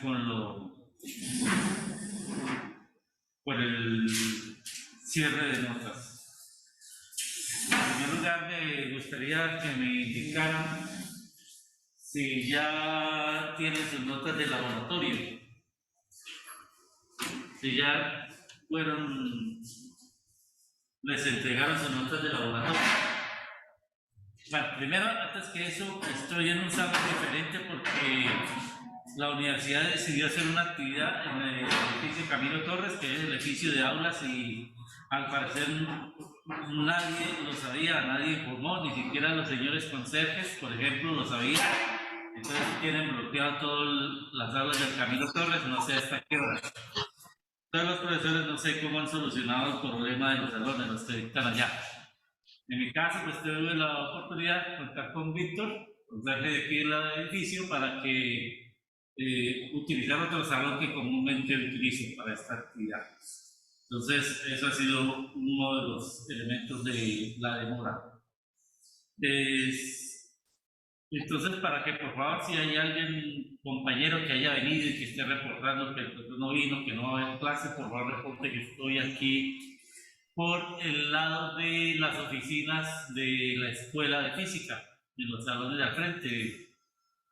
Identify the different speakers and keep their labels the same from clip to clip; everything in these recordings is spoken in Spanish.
Speaker 1: con el cierre de notas. En primer lugar, me gustaría que me indicaran si ya tienen sus notas de laboratorio, si ya les entregaron sus notas de laboratorio. Bueno, primero, antes que eso, estoy en un salón diferente porque la universidad decidió hacer una actividad en el edificio Camilo Torres, que es el edificio de aulas, y al parecer nadie lo sabía, nadie informó, ni siquiera los señores conserjes, por ejemplo, lo sabían. Entonces tienen bloqueado todas las aulas del Camilo Torres, no sé hasta qué hora. Todos los profesores no sé cómo han solucionado el problema de los salones, los que dictan allá. En mi caso, pues tuve la oportunidad de contar con Víctor, conserje de aquí del edificio, para que utilizar otro salón que comúnmente utilizo para esta actividad. Entonces, eso ha sido uno de los elementos de la demora. Entonces, para que por favor, si hay alguien, compañero que haya venido y que esté reportando que el profesor no vino, que no va a haber clase, por favor reporte que estoy aquí por el lado de las oficinas de la escuela de física, en los salones de al frente,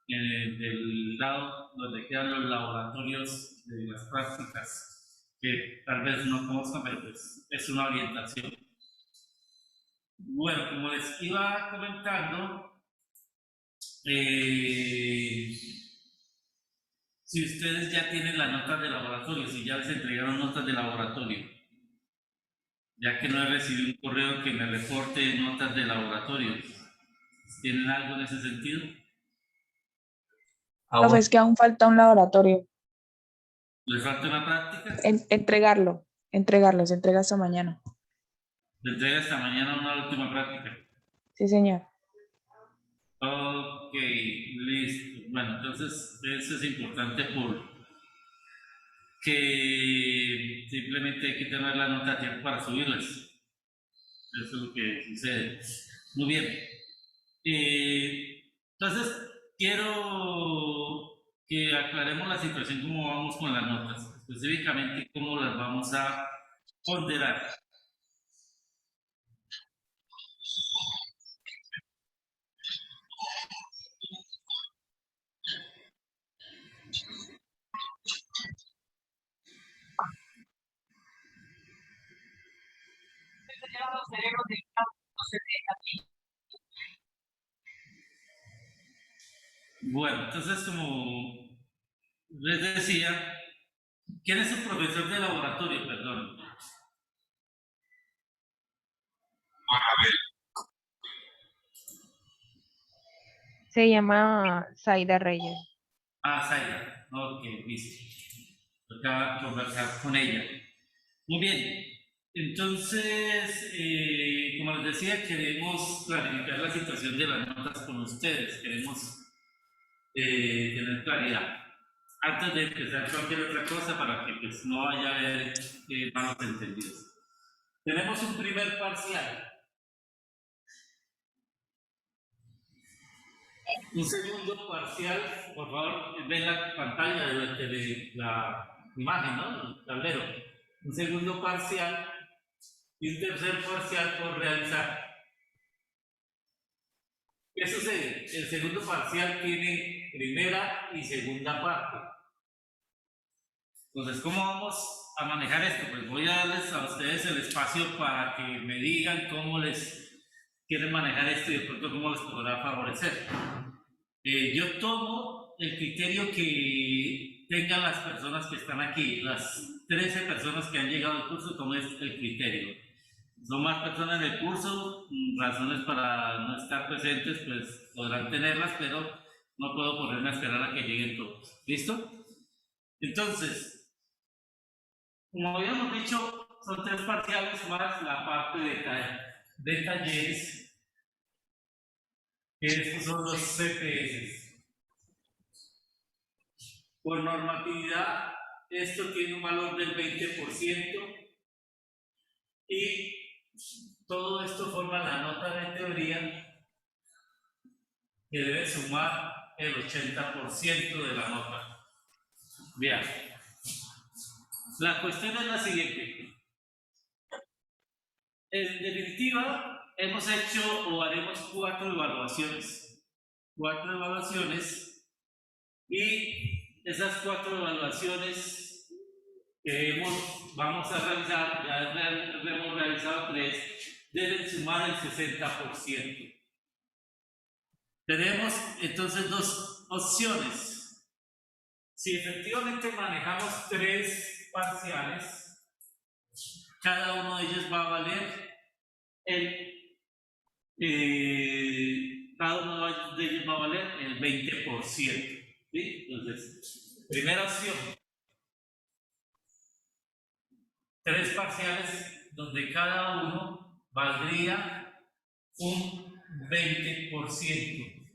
Speaker 1: del lado donde quedan los laboratorios de las prácticas, que tal vez no conozcan, pero pues es una orientación. Bueno, como les iba comentando, si ustedes ya tienen las notas de laboratorio, si ya les entregaron notas de laboratorio, ya que no he recibido un correo que me reporte notas de laboratorio, ¿tienen algo en ese sentido?
Speaker 2: Profe, es que aún falta un laboratorio.
Speaker 1: ¿Les falta una práctica?
Speaker 2: Entregarlo, se entrega hasta mañana.
Speaker 1: ¿Se entrega esta mañana una última práctica?
Speaker 2: Sí, señor.
Speaker 1: Ok, listo. Bueno, entonces eso es importante porque simplemente hay que tener la nota a tiempo para subirlas. Eso es lo que sucede. Muy bien. Entonces, quiero que aclaremos la situación, cómo vamos con las notas, específicamente cómo las vamos a ponderar. Bueno, entonces como les decía, ¿quién es su profesor de laboratorio? Perdón.
Speaker 3: Se llama Zaida Reyes.
Speaker 1: Ah, Zaida. Ok, listo. Acaba de conversar con ella. Muy bien. Entonces, como les decía, queremos clarificar la situación de las notas con ustedes. Queremos tener claridad. Antes de empezar cualquier otra cosa, para que pues, no haya a haber malos entendidos. Tenemos un primer parcial. Un segundo parcial, por favor, ven la pantalla de la imagen, ¿no? El tablero. Un segundo parcial y un tercer parcial por realizar. ¿Qué sucede? El segundo parcial tiene primera y segunda parte. Entonces, ¿cómo vamos a manejar esto? Pues voy a darles a ustedes el espacio para que me digan cómo les quieren manejar esto y de pronto cómo les podrá favorecer. Yo tomo el criterio que tengan las personas que están aquí, las 13 personas que han llegado al curso, tomo el criterio. Son más personas en el curso, razones para no estar presentes, pues podrán tenerlas, pero no puedo ponerme a esperar a que lleguen todos. ¿Listo? Entonces, como habíamos dicho, son 3 parciales más la parte de talleres, que estos son los CPS. Por normatividad, esto tiene un valor del 20% y todo esto forma la nota de teoría que debe sumar el 80% de la nota. Bien. La cuestión es la siguiente. En definitiva, hemos hecho o haremos 4 evaluaciones. 4 evaluaciones y esas 4 evaluaciones que vamos a realizar, ya hemos realizado 3, deben sumar el 60%. Tenemos entonces 2 opciones. Si efectivamente manejamos 3 parciales, cada uno de ellos va a valer cada uno de ellos va a valer el 20%. ¿Sí? Entonces, primera opción, 3 parciales donde cada uno valdría un 20%.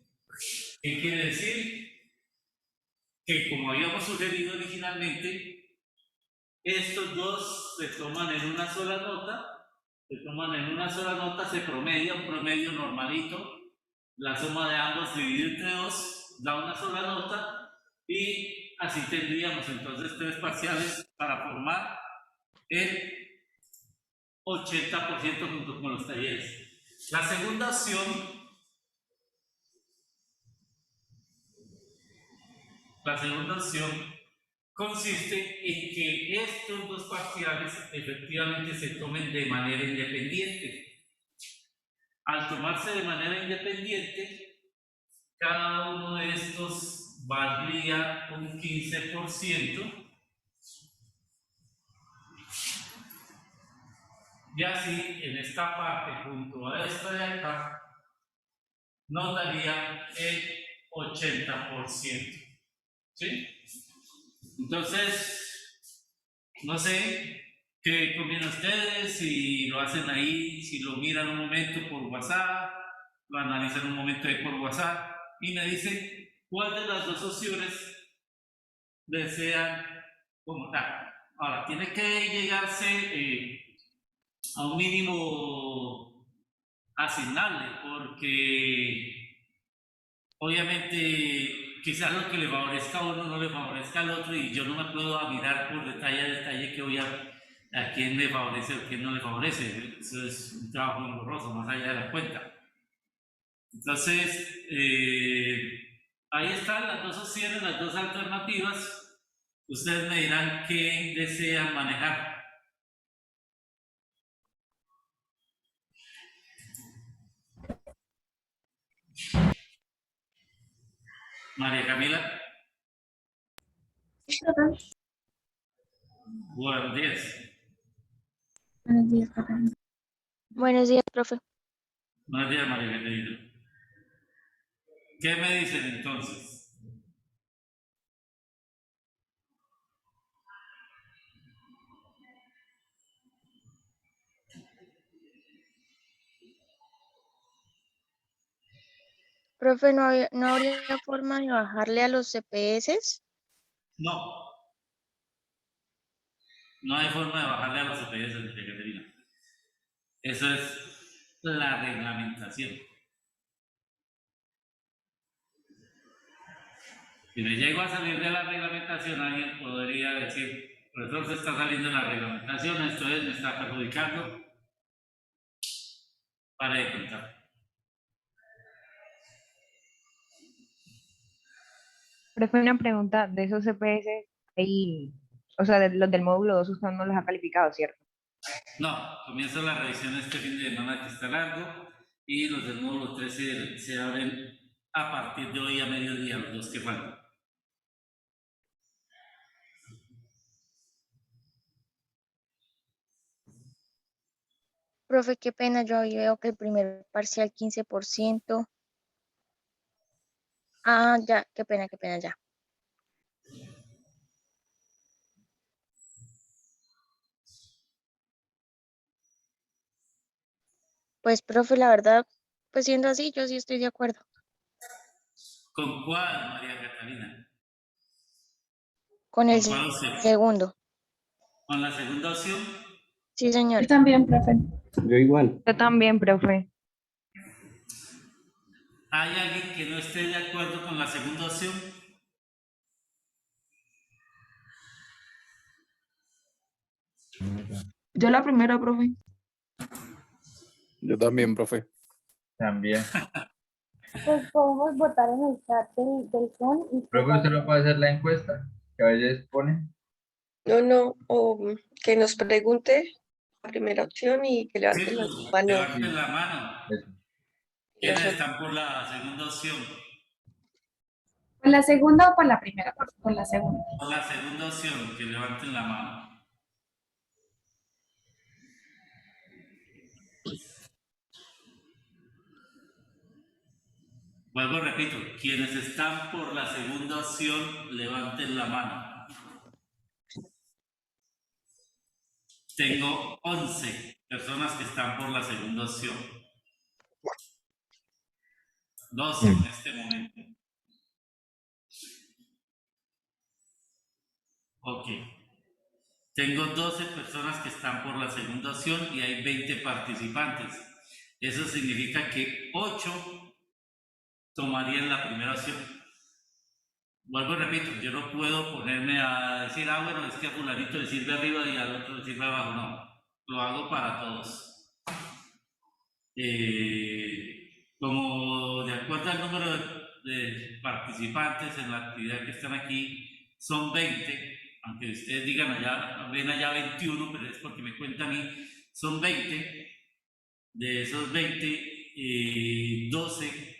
Speaker 1: ¿Qué quiere decir? Que como habíamos sugerido originalmente, estos dos se toman en una sola nota, se promedia, un promedio normalito, la suma de ambos dividido entre 2 da una sola nota y así tendríamos entonces 3 parciales para formar el 80% junto con los talleres. La segunda opción consiste en que estos 2 parciales efectivamente se tomen de manera independiente. Al tomarse de manera independiente, cada uno de estos valdría un 15%. Y así, en esta parte, junto a esta de acá, nos daría el 80%. ¿Sí? Entonces, no sé qué conviene a ustedes, si lo hacen ahí, si lo miran un momento por WhatsApp, lo analizan un momento ahí por WhatsApp y me dicen cuál de las 2 opciones desean como tal. Ahora, tiene que llegarse a un mínimo asignable, porque obviamente quizás lo que le favorezca a uno no le favorezca al otro y yo no me puedo mirar por detalle a detalle que voy a quién le favorece o quién no le favorece. Eso es un trabajo engorroso, más allá de la cuenta. Entonces, ahí están las 2 opciones, las 2 alternativas. Ustedes me dirán qué desean manejar. María Camila. Buenos días.
Speaker 4: Buenos días, profe.
Speaker 2: Buenos días, profe.
Speaker 1: Buenos días, María Camila. ¿Qué me dicen entonces?
Speaker 4: Profe, ¿no habría forma de bajarle a los CPS?
Speaker 1: No, no hay forma de bajarle a los CPS, María Caterina. Eso es la reglamentación. Si me llego a salir de la reglamentación, alguien podría decir, profesor, se está saliendo de la reglamentación, esto me está perjudicando, para de contar.
Speaker 3: Profe, una pregunta, de esos CPS, ahí, o sea, de los del módulo 2 usted no los ha calificado, ¿cierto?
Speaker 1: No, comienza la revisión este fin de semana que está largo y los del módulo 13 se abren a partir de hoy a mediodía, los 2 que faltan.
Speaker 4: Profe, qué pena, yo ahí veo que el primer parcial 15%. Ah, ya, qué pena, ya. Pues, profe, la verdad, pues siendo así, yo sí estoy de acuerdo.
Speaker 1: ¿Con cuál, María Catalina?
Speaker 4: Con el
Speaker 1: ¿Con cuál opción?
Speaker 4: segundo.
Speaker 1: ¿Con la segunda opción?
Speaker 4: Sí, señor.
Speaker 2: Yo también, profe.
Speaker 5: Yo igual.
Speaker 3: Yo también, profe.
Speaker 1: ¿Hay alguien que no esté de acuerdo con la segunda opción?
Speaker 5: Yo la primera, profe.
Speaker 6: Yo también, profe.
Speaker 7: También.
Speaker 8: Pues podemos votar en el chat del Zoom y
Speaker 7: Luego usted no puede hacer la encuesta que a veces pone.
Speaker 9: No, o que nos pregunte la primera opción y que
Speaker 1: Sí,
Speaker 9: levante la
Speaker 1: pues,
Speaker 9: mano.
Speaker 1: levanten la mano.
Speaker 7: Eso.
Speaker 1: ¿Quiénes
Speaker 9: Nosotros.
Speaker 1: están por la segunda opción?
Speaker 8: ¿Por la segunda o por la primera? Por la segunda.
Speaker 1: Por la segunda opción, que levanten la mano. Vuelvo, repito, quienes están por la segunda opción, levanten la mano. Tengo 11 personas que están por la segunda opción. 12 en este momento. Ok. Tengo 12 personas que están por la segunda opción y hay 20 participantes. Eso significa que 8 tomarían la primera opción. Vuelvo y repito, yo no puedo ponerme a decir, bueno, es que a fulanito le sirve arriba y al otro le sirve abajo. No, lo hago para todos. Como de acuerdo al número de participantes en la actividad que están aquí, son 20, aunque ustedes digan ven allá 21, pero es porque me cuenta a mí, son 20. De esos 20, 12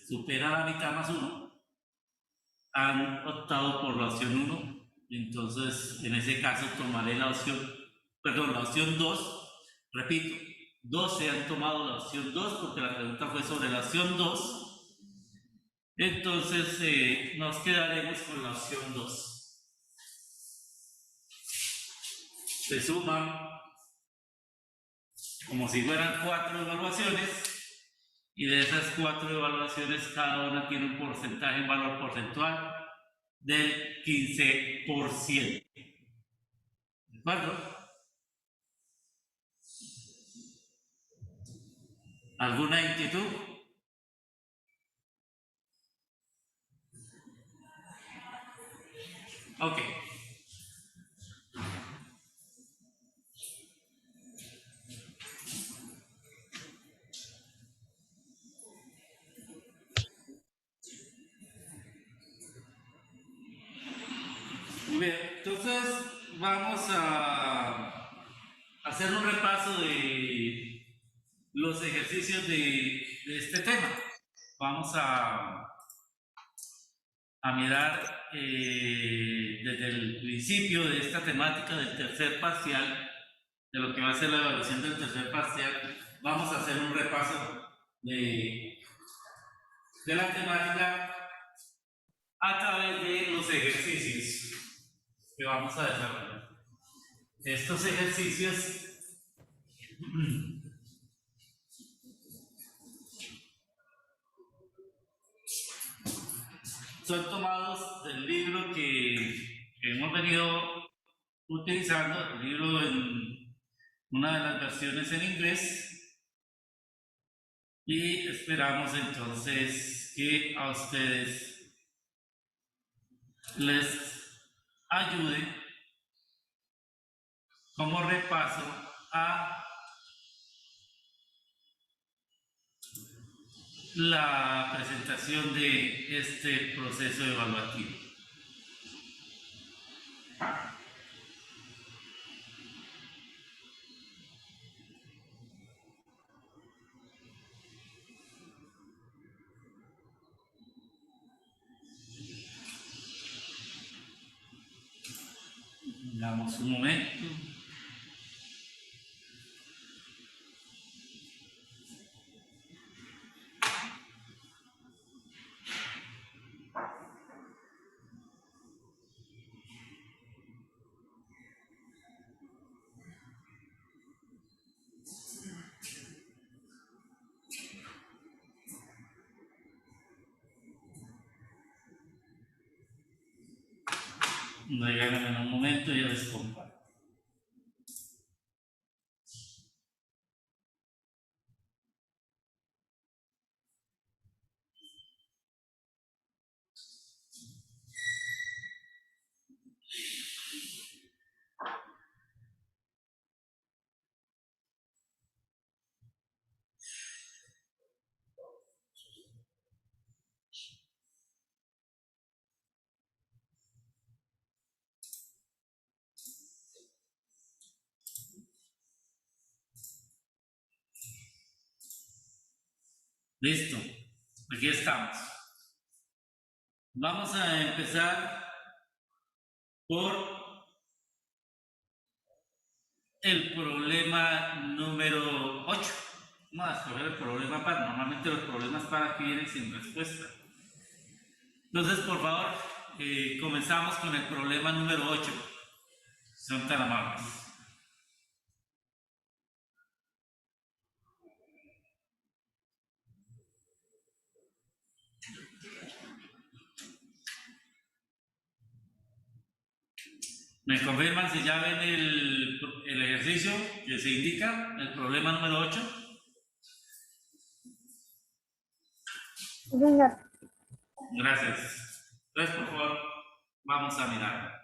Speaker 1: supera la mitad más uno, han optado por la opción 1, entonces en ese caso tomaré la opción 2, repito, 12 han tomado la opción 2 porque la pregunta fue sobre la opción 2, entonces nos quedaremos con la opción 2. Se suman como si fueran 4 evaluaciones. Y de esas 4 evaluaciones, cada una tiene un porcentaje, un valor porcentual del 15%. ¿De acuerdo? ¿Alguna inquietud? Ok. Bien, entonces vamos a hacer un repaso de los ejercicios de este tema. Vamos a mirar desde el principio de esta temática del tercer parcial, de lo que va a ser la evaluación del tercer parcial. Vamos a hacer un repaso de la temática a través de los ejercicios que vamos a desarrollar. Estos ejercicios son tomados del libro que hemos venido utilizando, el libro en una de las versiones en inglés, y esperamos entonces que a ustedes les ayude como repaso a la presentación de este proceso evaluativo. Damos un momento. Regálenme en un momento y ya les comparto. Listo, aquí estamos. Vamos a empezar por el problema número 8. Vamos a escoger el problema par. Normalmente los problemas par aquí vienen sin respuesta. Entonces, por favor, comenzamos con el problema número 8. Son tan amables. ¿Me confirman si ya ven el ejercicio que se indica, el problema número 8? Gracias. Entonces, por favor, vamos a mirar.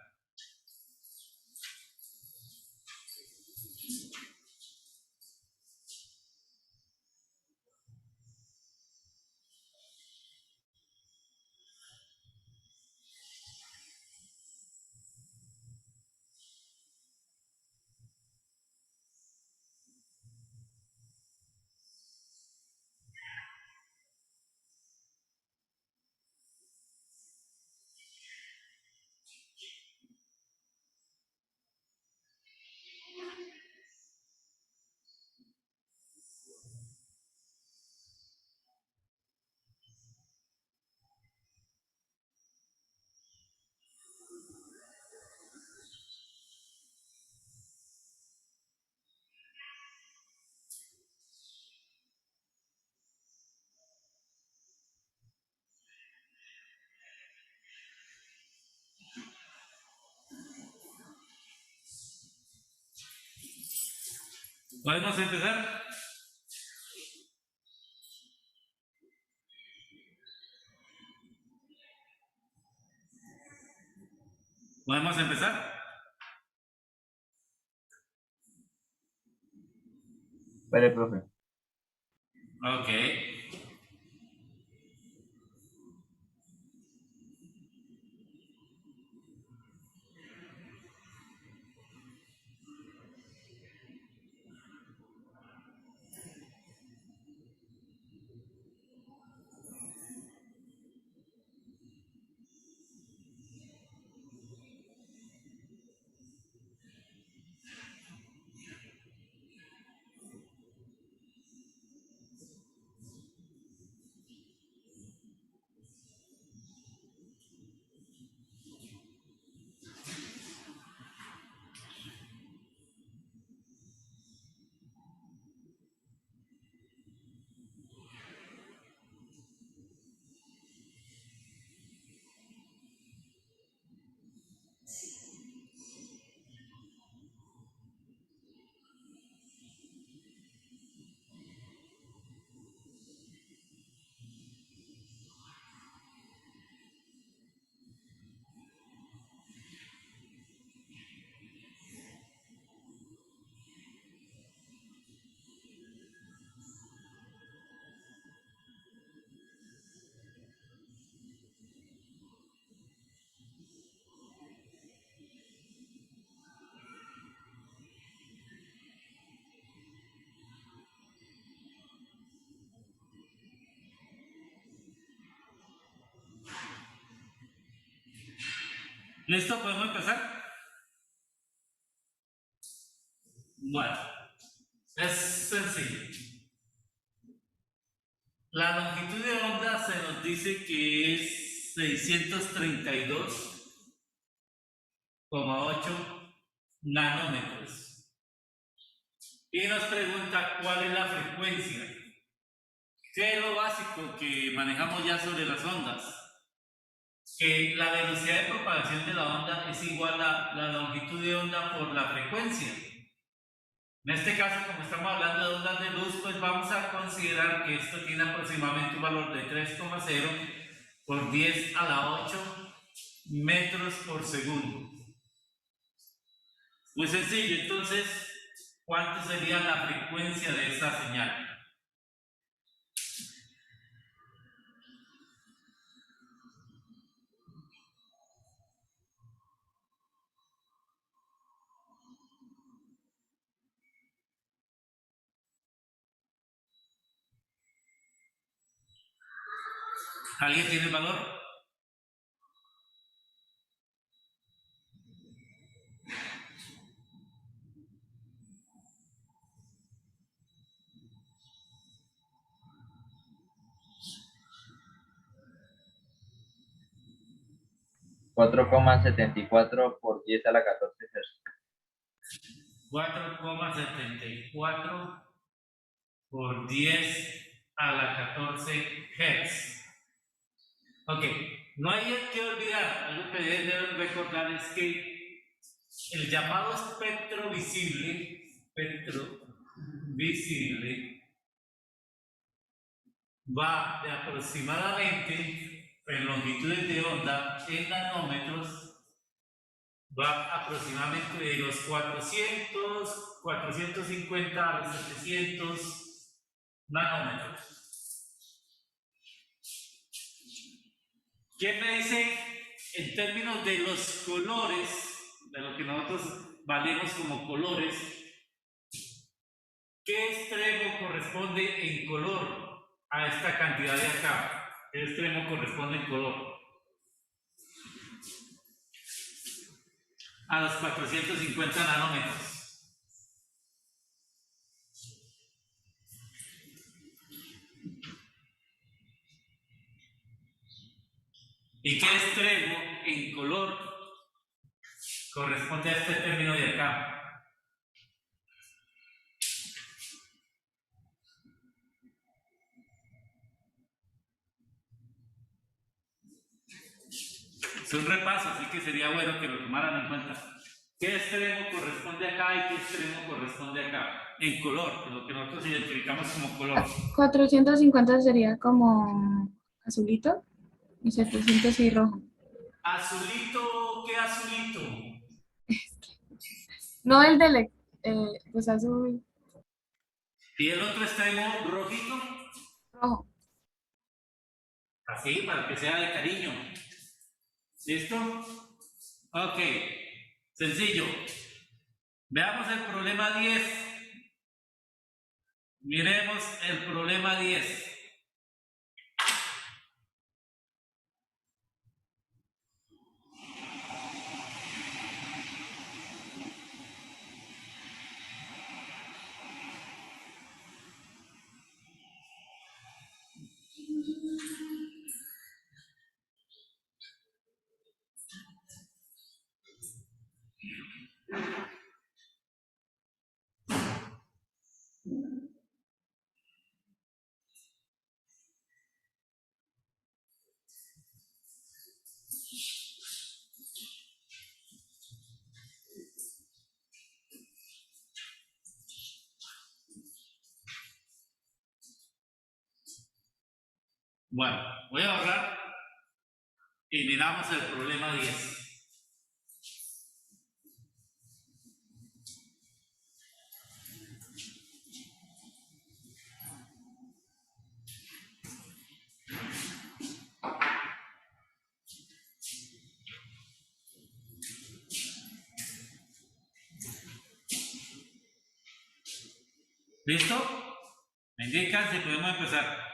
Speaker 1: ¿Podemos empezar? ¿Podemos empezar?
Speaker 7: Vale, profe.
Speaker 1: Ok. ¿Listo? ¿Podemos empezar? Bueno, es sencillo. La longitud de onda se nos dice que es 632,8 nanómetros. Y nos pregunta cuál es la frecuencia. ¿Qué es lo básico que manejamos ya sobre las ondas? Que la velocidad de propagación de la onda es igual a la longitud de onda por la frecuencia. En este caso, como estamos hablando de ondas de luz, pues vamos a considerar que esto tiene aproximadamente un valor de 3,0 por 10 a la 8 metros por segundo. Muy sencillo, entonces, ¿cuánto sería la frecuencia de esta señal? ¿Alguien tiene el valor?
Speaker 7: Cuatro coma 74 por 10 a la 14 Hz.
Speaker 1: 4,74 por 10 a la 14 Hz. Ok, no hay que olvidar, algo que deben recordar es que el llamado espectro visible, va de aproximadamente, en longitudes de onda, en nanómetros, va aproximadamente de los 400, 450 a los 700 nanómetros. ¿Quién me dice en términos de los colores, de lo que nosotros valemos como colores, qué extremo corresponde en color a esta cantidad de acá? ¿Qué extremo corresponde en color? A los 450 nanómetros. ¿Y qué extremo en color corresponde a este término de acá? Es un repaso, así que sería bueno que lo tomaran en cuenta. ¿Qué extremo corresponde acá y qué extremo corresponde acá? En color, lo que nosotros identificamos como color.
Speaker 8: 450 sería como azulito y 700 sí rojo.
Speaker 1: Azulito, ¿qué azulito?
Speaker 8: No el del, pues azul,
Speaker 1: Y el otro extremo rojito,
Speaker 8: rojo.
Speaker 1: así, para que sea de cariño. ¿Listo? Ok, sencillo. Veamos el problema 10. Miremos el problema 10. Bueno, voy a ahorrar y miramos el problema 10. ¿Listo? Me indican si podemos empezar.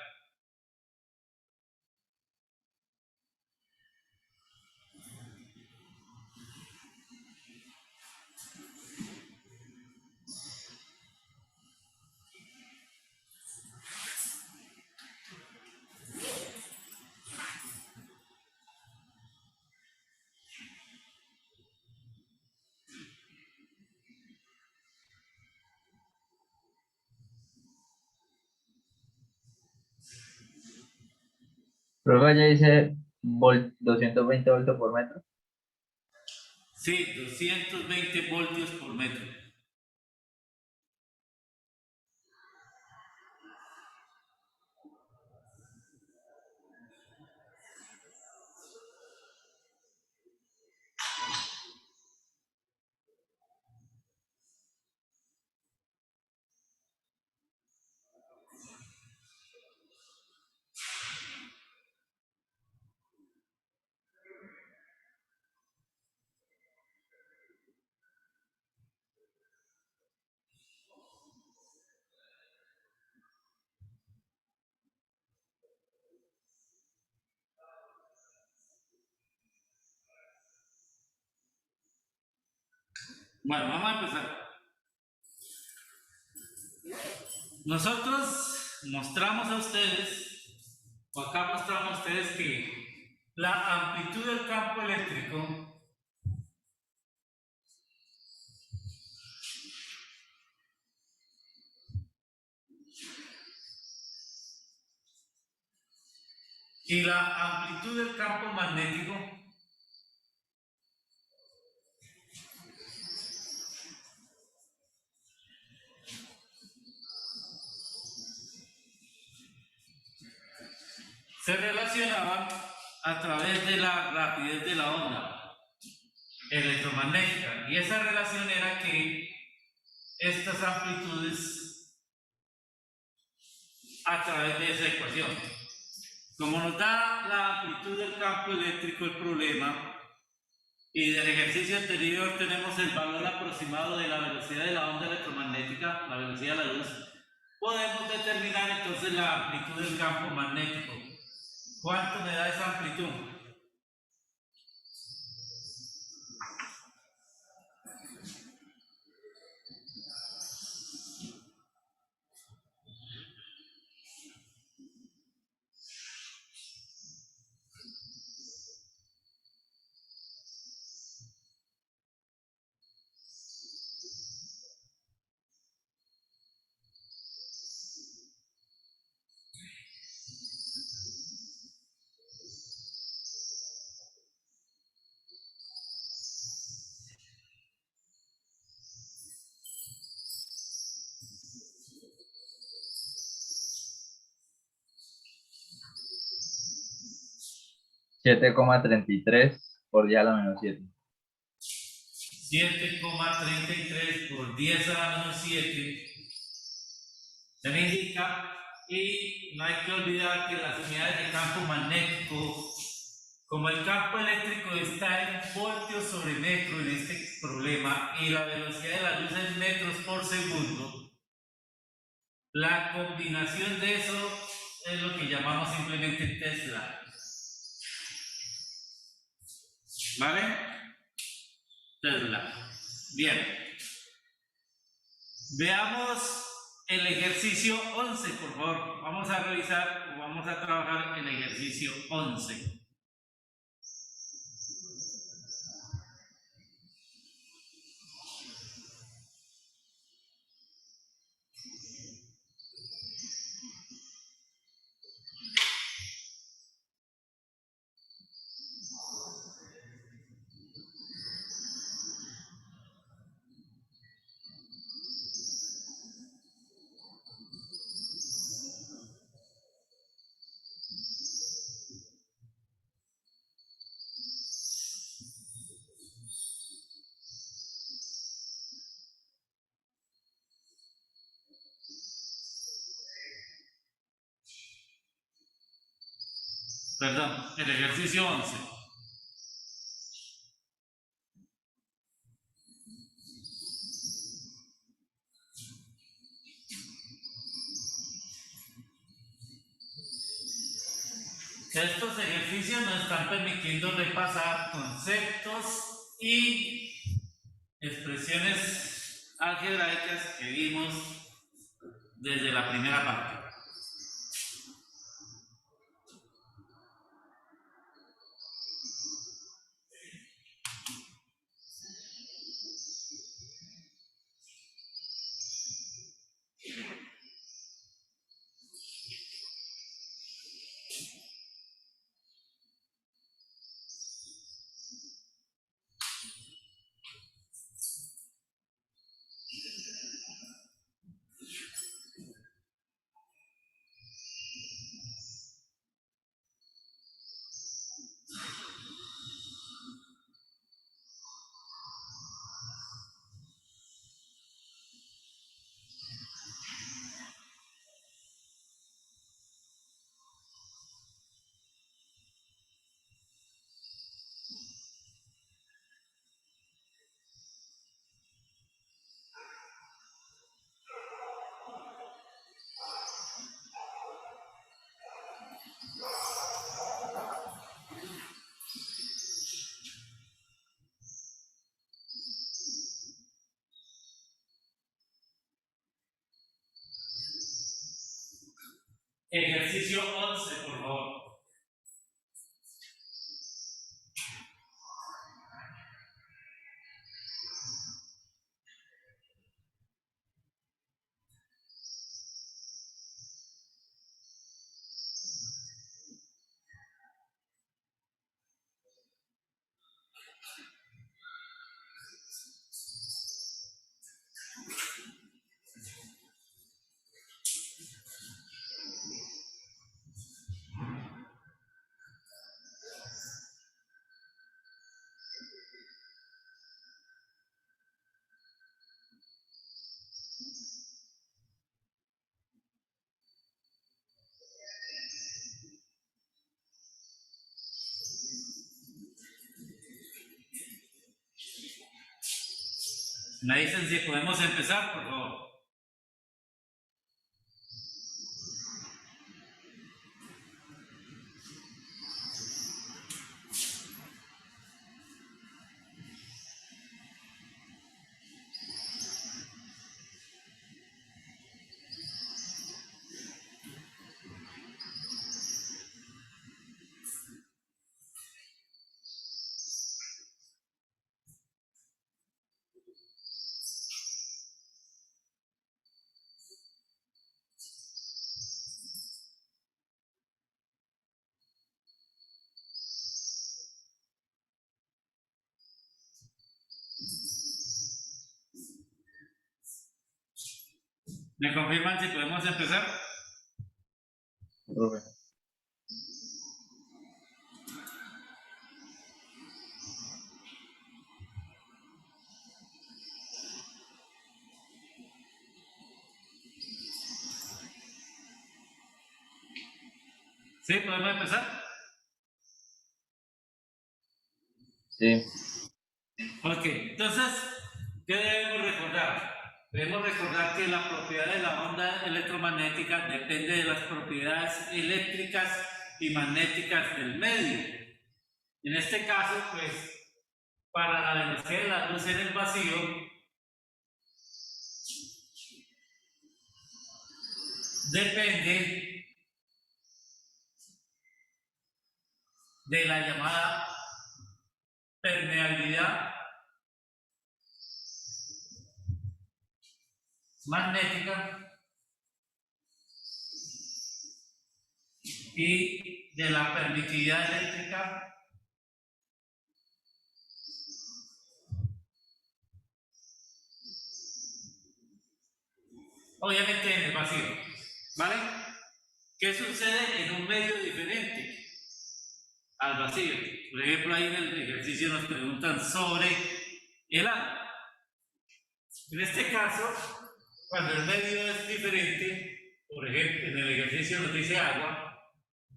Speaker 7: Luego ya dice 220 voltios por metro.
Speaker 1: Sí, 220 voltios por metro. Bueno, vamos a empezar. Nosotros mostramos a ustedes, o acá mostramos a ustedes que la amplitud del campo eléctrico y la amplitud del campo magnético se relacionaban a través de la rapidez de la onda electromagnética. Y esa relación era que estas amplitudes a través de esa ecuación. Como nos da la amplitud del campo eléctrico el problema, y del ejercicio anterior tenemos el valor aproximado de la velocidad de la onda electromagnética, la velocidad de la luz, podemos determinar entonces la amplitud del campo magnético. ¿Cuánto me da esa amplitud?
Speaker 7: $7,33 por 10 a la menos 7.
Speaker 1: 7,33 por 10 a la menos 7 se me indica, y no hay que olvidar que las unidades de campo magnético, como el campo eléctrico está en voltios sobre metro en este problema y la velocidad de la luz es metros por segundo, la combinación de eso es lo que llamamos simplemente Tesla. ¿Vale? Tesla. Bien. Veamos el ejercicio 11, por favor. Vamos a revisar o vamos a trabajar el ejercicio 11. Perdón, el ejercicio 11. Estos ejercicios nos están permitiendo repasar conceptos y expresiones algebraicas que vimos desde la primera parte. Ejercicio 11, por favor. Me dicen si podemos empezar, por favor. ¿Me confirman si podemos empezar?
Speaker 7: Profe.
Speaker 1: ¿Sí? ¿Podemos empezar?
Speaker 7: Sí.
Speaker 1: Ok, entonces, ¿qué debemos recordar? Debemos recordar que la propiedad de la onda electromagnética depende de las propiedades eléctricas y magnéticas del medio. En este caso, pues, para la velocidad de la luz en el vacío, depende de la llamada permeabilidad magnética y de la permitividad eléctrica obviamente en el vacío, ¿vale? ¿Qué sucede en un medio diferente al vacío? Por ejemplo, ahí en el ejercicio nos preguntan sobre el agua. En este caso, cuando el medio es diferente, por ejemplo, en el ejercicio nos dice agua,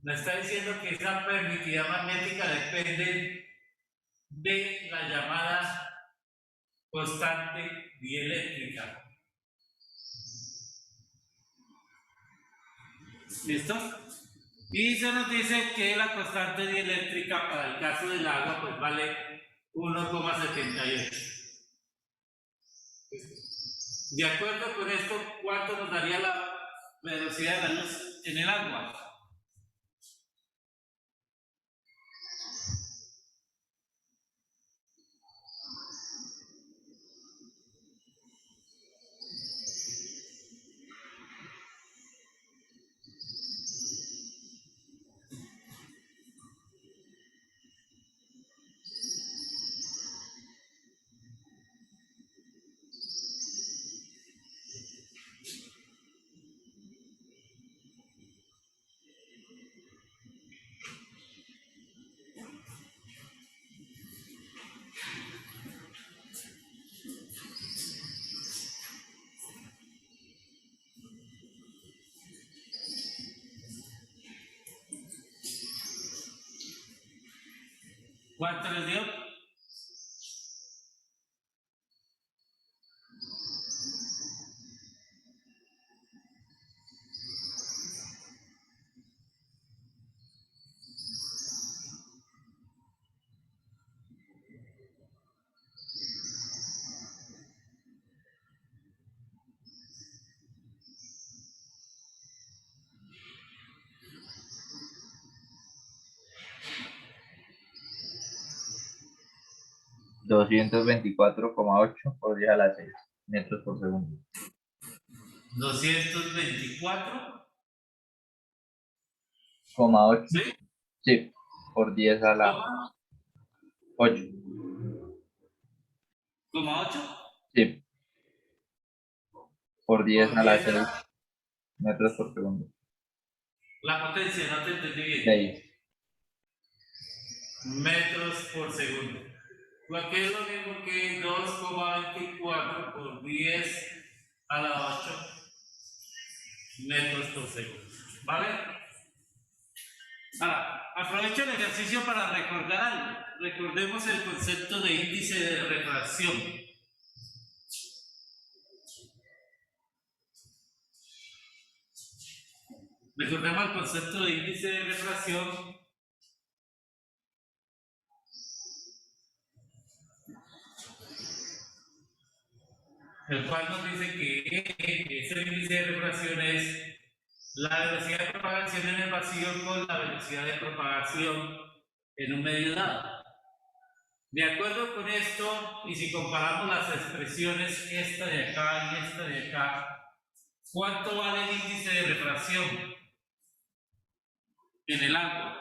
Speaker 1: nos está diciendo que esa permitividad magnética depende de la llamada constante dieléctrica. ¿Listo? Y se nos dice que la constante dieléctrica para el caso del agua pues vale 1,78. De acuerdo con esto, ¿cuánto nos daría la velocidad de la luz en el agua? ¿Cuánto les dio?
Speaker 7: 224,8 por 10 a la 6 metros por segundo.
Speaker 1: 224,
Speaker 7: 8,
Speaker 1: ¿sí?
Speaker 7: sí, por 10 a la
Speaker 1: ¿Coma?
Speaker 7: 8,
Speaker 1: ¿Coma 8?
Speaker 7: sí, por 10
Speaker 1: Por
Speaker 7: a la
Speaker 1: 10
Speaker 7: 6 metros por segundo.
Speaker 1: la potencia, no te entendí bien.
Speaker 7: 6,
Speaker 1: Metros por segundo. Lo que es lo mismo que 2,24 por 10 a la 8 metros por segundo. ¿Vale? Ahora, aprovecho el ejercicio para recordar algo. Recordemos el concepto de índice de refracción. Recordemos el concepto de índice de refracción. El cual nos dice que ese índice de refracción es la velocidad de propagación en el vacío con la velocidad de propagación en un medio dado. De acuerdo con esto, y si comparamos las expresiones, esta de acá y esta de acá, ¿cuánto vale el índice de refracción en el ángulo?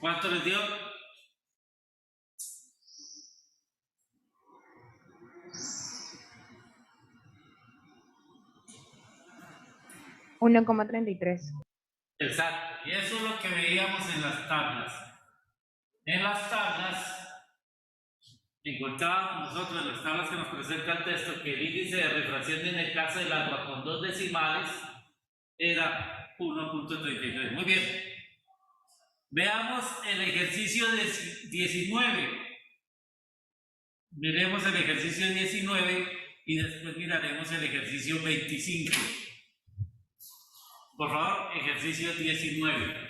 Speaker 1: ¿Cuánto les dio?
Speaker 3: $1,33.
Speaker 1: Exacto, y eso es lo que veíamos en las tablas. En las tablas encontrábamos nosotros en las tablas que nos presenta el texto que el índice de refracción en el caso del agua con 2 decimales era 1,33. Muy bien. Veamos el ejercicio 19. Miremos el ejercicio 19 y después miraremos el ejercicio 25. Por favor, ejercicio 19.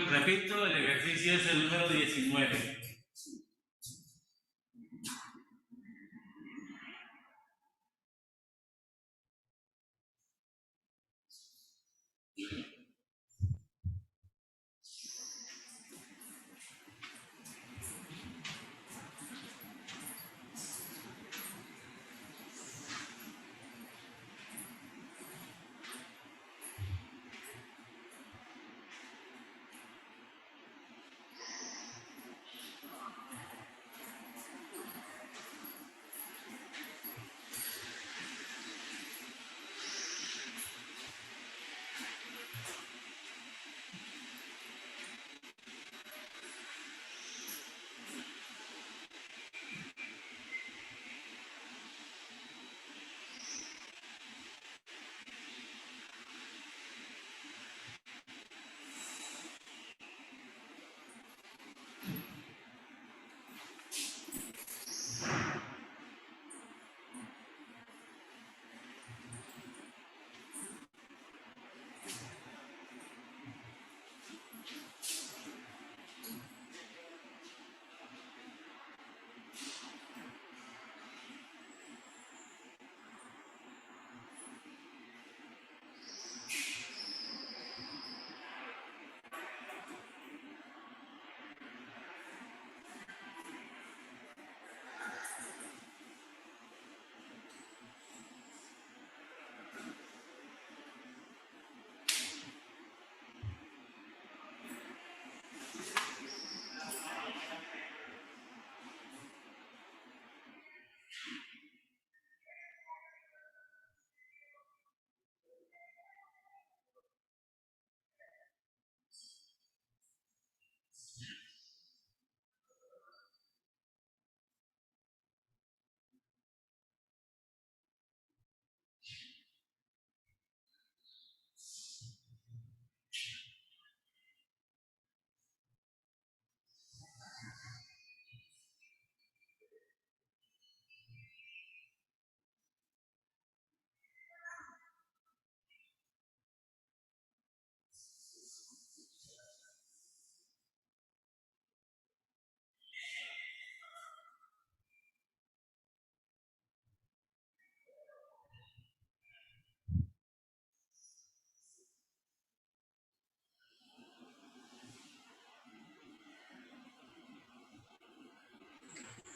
Speaker 1: Repito, el ejercicio es el número 19.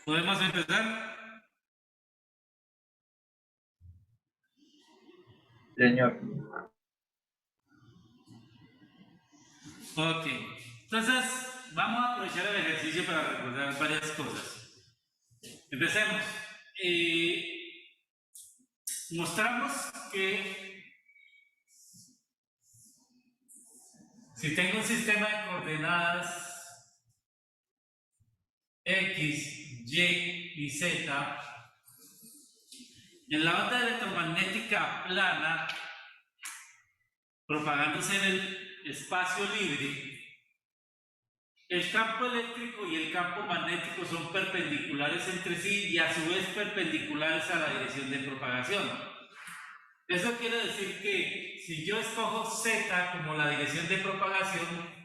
Speaker 1: ¿Podemos empezar?
Speaker 7: Señor.
Speaker 1: Ok. Entonces, vamos a aprovechar el ejercicio para recordar varias cosas. Empecemos. Mostramos que si tengo un sistema de coordenadas X, Y y Z, en la onda electromagnética plana, propagándose en el espacio libre, el campo eléctrico y el campo magnético son perpendiculares entre sí y a su vez perpendiculares a la dirección de propagación. Eso quiere decir que si yo escojo Z como la dirección de propagación,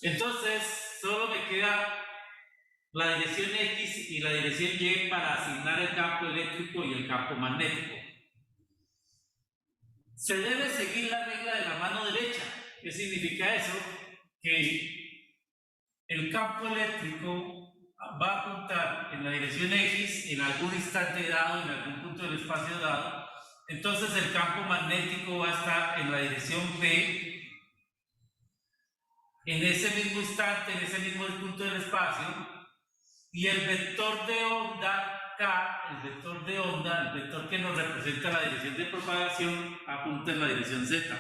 Speaker 1: entonces solo me queda la dirección X y la dirección Y para asignar el campo eléctrico y el campo magnético. Se debe seguir la regla de la mano derecha. ¿Qué significa eso? Que el campo eléctrico va a apuntar en la dirección X en algún instante dado, en algún punto del espacio dado. Entonces el campo magnético va a estar en la dirección B en ese mismo instante, en ese mismo punto del espacio. Y el vector de onda K, el vector de onda, el vector que nos representa la dirección de propagación, apunta en la dirección Z.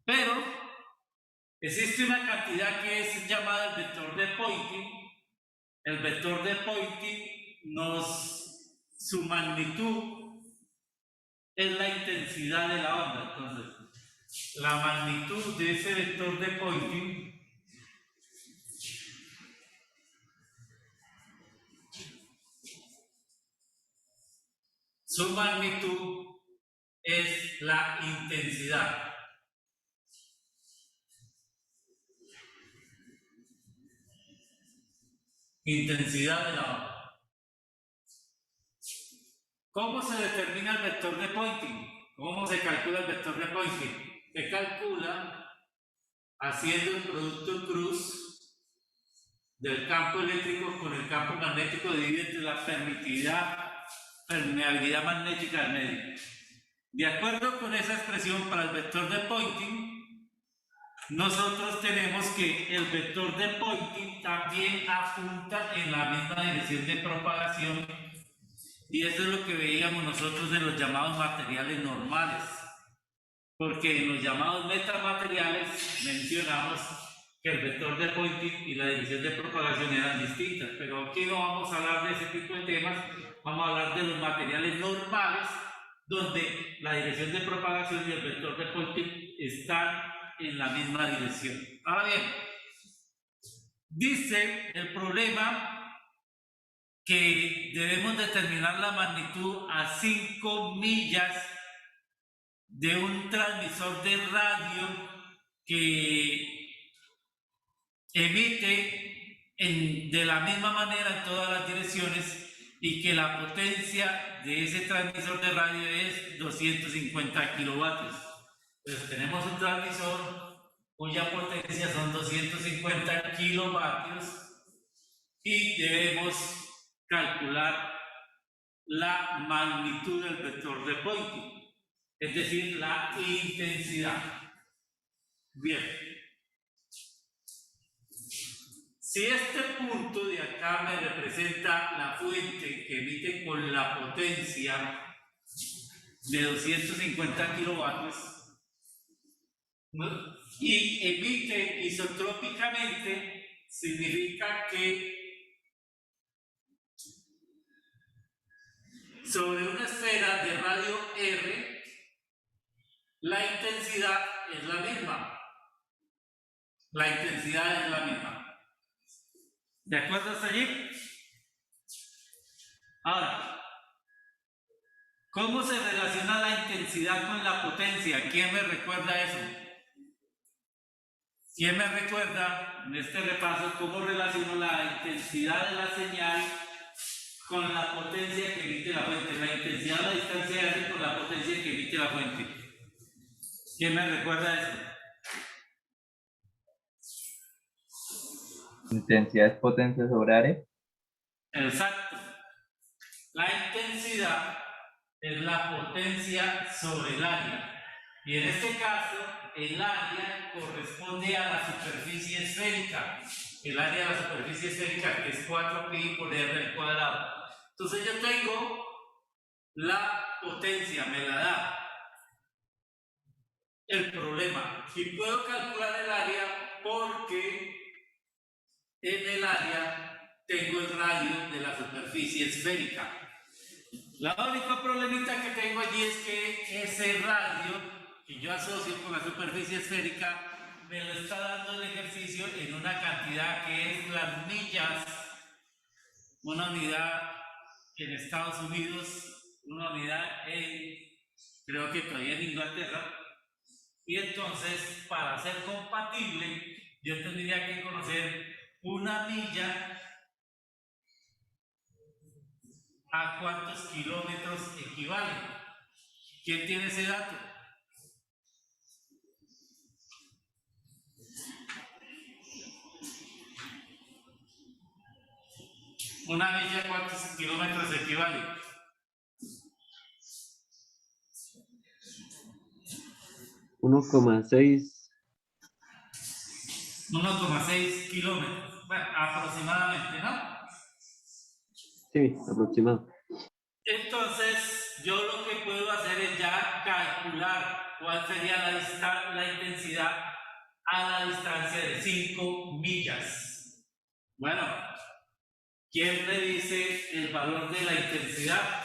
Speaker 1: Pero existe una cantidad que es llamada el vector de Poynting. El vector de Poynting su magnitud es la intensidad de la onda. Entonces, la magnitud de ese vector de Poynting su magnitud es la intensidad. Intensidad de la onda. ¿Cómo se determina el vector de Poynting? ¿Cómo se calcula el vector de Poynting? Se calcula haciendo el producto cruz del campo eléctrico con el campo magnético dividido entre la permeabilidad magnética del medio. De acuerdo con esa expresión para el vector de Poynting, nosotros tenemos que el vector de Poynting también apunta en la misma dirección de propagación, y eso es lo que veíamos nosotros en los llamados materiales normales, porque en los llamados metamateriales mencionamos que el vector de Poynting y la dirección de propagación eran distintas, pero aquí no vamos a hablar de ese tipo de temas. Vamos a hablar de los materiales normales, donde la dirección de propagación y el vector de Poynting están en la misma dirección. Ahora bien, dice el problema que debemos determinar la magnitud a 5 millas de un transmisor de radio que emite de la misma manera en todas las direcciones y que la potencia de ese transmisor de radio es 250 kilovatios. Entonces tenemos un transmisor cuya potencia son 250 kilovatios y debemos calcular la magnitud del vector de Poynting, es decir, la intensidad. Bien. Si este punto de acá me representa la fuente que emite con la potencia de 250 kilovatios, ¿no?, y emite isotrópicamente, significa que sobre una esfera de radio R, la intensidad es la misma. La intensidad es la misma. ¿De acuerdo hasta allí? Ahora, ¿cómo se relaciona la intensidad con la potencia? ¿Quién me recuerda eso? ¿Quién me recuerda en este repaso cómo relaciono la intensidad de la señal con la potencia que emite la fuente. La intensidad de la distancia de R por la potencia que emite la fuente. ¿Quién me recuerda eso?
Speaker 7: Intensidad es potencia sobre área.
Speaker 1: Exacto. La intensidad es la potencia sobre el área. Y en este caso, el área corresponde a la superficie esférica. El área de la superficie esférica, que es 4pi por r al cuadrado. Entonces yo tengo la potencia, me la da. El problema, y puedo calcular el área porque en el área tengo el radio de la superficie esférica. La única problemita que tengo allí es que ese radio que yo asocio con la superficie esférica me lo está dando el ejercicio en una cantidad que es las millas, una unidad en Estados Unidos, una unidad en, creo que todavía en Inglaterra, y entonces para ser compatible yo tendría que conocer una milla a cuántos kilómetros equivale. ¿Quién tiene ese dato? Una milla a cuántos kilómetros equivale.
Speaker 5: 1,6.
Speaker 1: 1,6 kilómetros, bueno, aproximadamente, ¿no?
Speaker 5: Sí, aproximado.
Speaker 1: Entonces, yo lo que puedo hacer es ya calcular cuál sería la intensidad a la distancia de 5 millas. Bueno, ¿quién me dice el valor de la intensidad?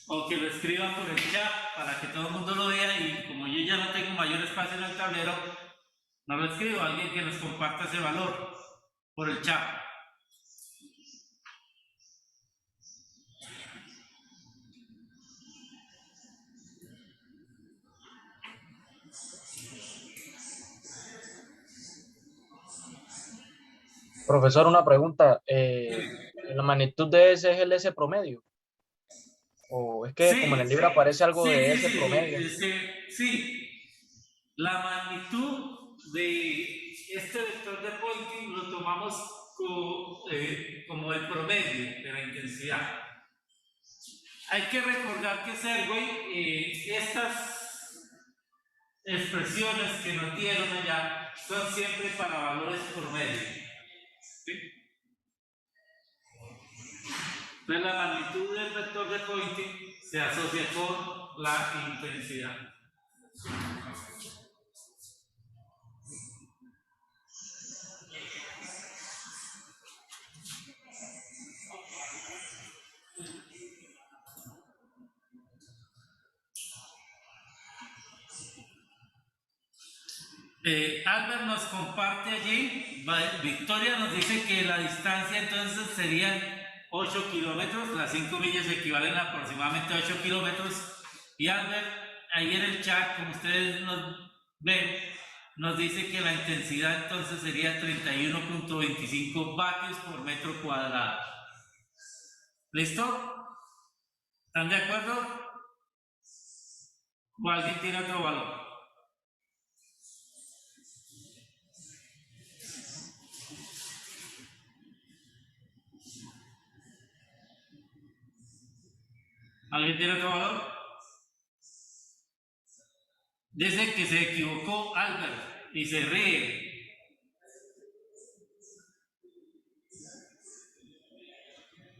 Speaker 1: O que lo escriban por el chat para que todo el mundo lo vea, y como yo ya no tengo mayor espacio en el tablero, no lo escribo, alguien que nos comparta ese valor por el chat.
Speaker 10: Profesor, una pregunta. ¿La magnitud de ese es el S promedio? ¿O es que
Speaker 1: Sí,
Speaker 10: como en el libro aparece algo de S
Speaker 1: sí,
Speaker 10: promedio?
Speaker 1: sí, la magnitud de este vector de Poynting lo tomamos como el promedio de la intensidad. Hay que recordar que Sergey, estas expresiones que nos dieron allá son siempre para valores promedio. ¿Sí? Entonces la magnitud del vector de Poynting se asocia con la intensidad. Albert nos comparte allí, Victoria nos dice que la distancia entonces serían 8 kilómetros, las 5 millas equivalen a aproximadamente 8 kilómetros, y Albert ahí en el chat, como ustedes nos ven, nos dice que la intensidad entonces sería 31.25 vatios por metro cuadrado. ¿Listo? ¿Están de acuerdo? ¿O alguien tiene otro valor? ¿Alguien tiene otro valor? Dice que se equivocó Albert y se ríe.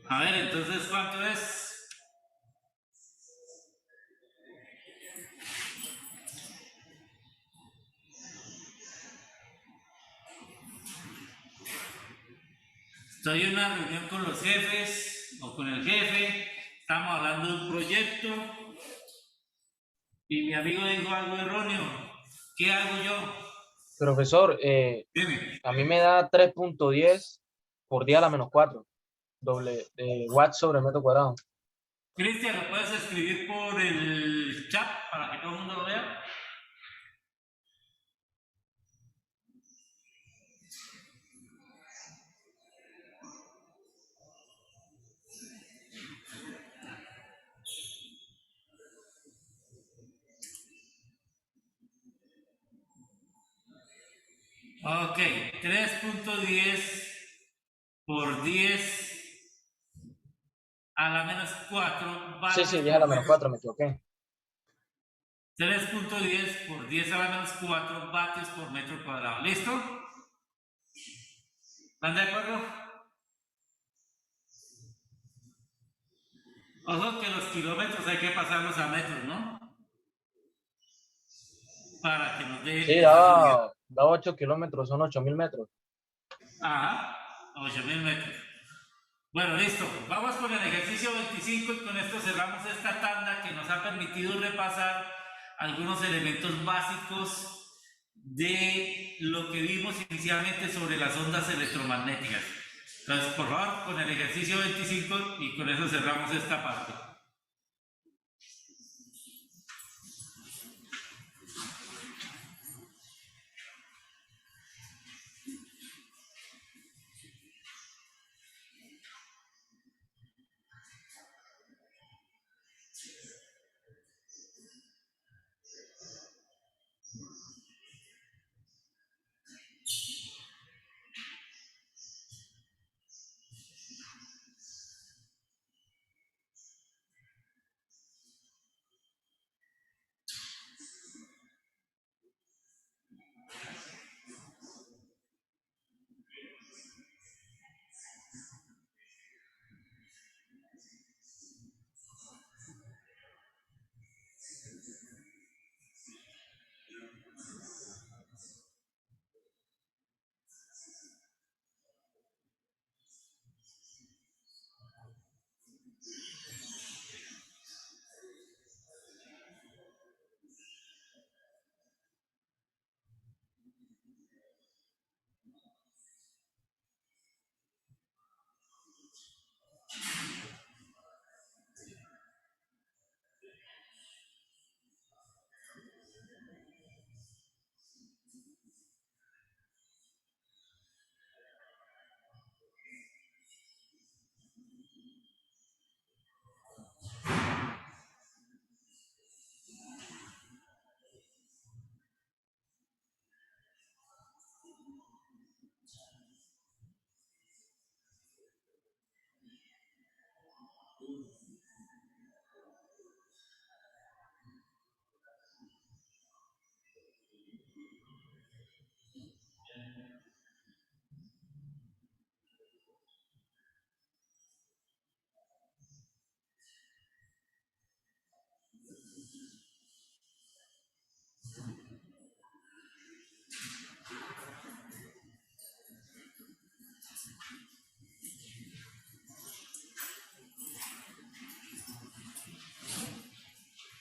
Speaker 1: A ver, entonces, ¿cuánto es? Estoy en una reunión con los jefes o con el jefe, estamos hablando de un proyecto y mi amigo dijo algo erróneo. ¿Qué hago yo?
Speaker 10: Profesor,
Speaker 1: Dime.
Speaker 10: a mí me da 3.10 por 10 a la menos 4 doble watts sobre metro cuadrado.
Speaker 1: Cristian, ¿lo puedes escribir por el chat para que todo el mundo lo vea? Ok, 3.10 por 10 a la menos 4 vatios.
Speaker 10: Sí, 10 a la menos 4, me equivoqué.
Speaker 1: 3.10 por 10 a la menos 4 vatios por metro cuadrado. ¿Listo? ¿Están de acuerdo? Ojo que los kilómetros hay que pasarlos a metros, ¿no? Para que nos dé...
Speaker 10: Sí, da 8 kilómetros, son 8.000 metros.
Speaker 1: Ajá, 8.000 metros. Bueno, listo. Vamos con el ejercicio 25 y con esto cerramos esta tanda que nos ha permitido repasar algunos elementos básicos de lo que vimos inicialmente sobre las ondas electromagnéticas. Entonces, por favor, con el ejercicio 25 y con eso cerramos esta parte.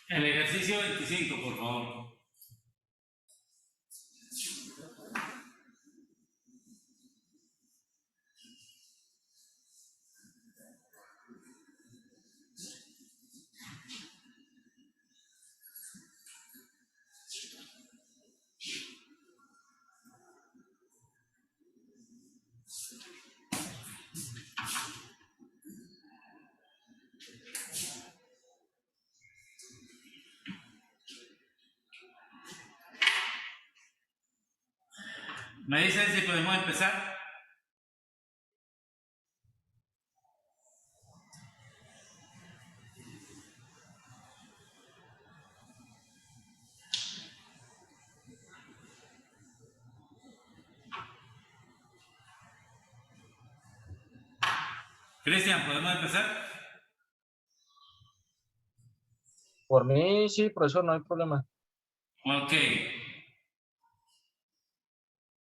Speaker 1: El ejercicio 25, por favor. ¿Me dicen si podemos empezar? Cristian, ¿podemos empezar?
Speaker 10: Por mí, sí, profesor, no hay problema.
Speaker 1: Ok.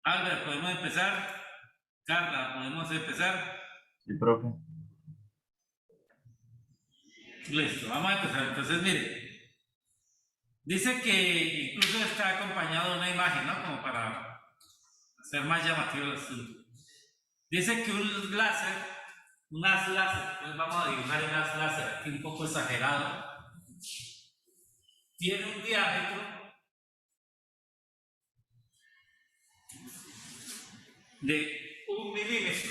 Speaker 1: Albert, ¿podemos empezar? Carla, ¿podemos empezar?
Speaker 7: Sí, profe.
Speaker 1: Listo, vamos a empezar. Entonces, mire, dice que incluso está acompañado de una imagen, ¿no? Como para hacer más llamativo el asunto. Dice que un haz láser, pues vamos a dibujar un haz láser aquí un poco exagerado, tiene un diámetro de 1 milímetro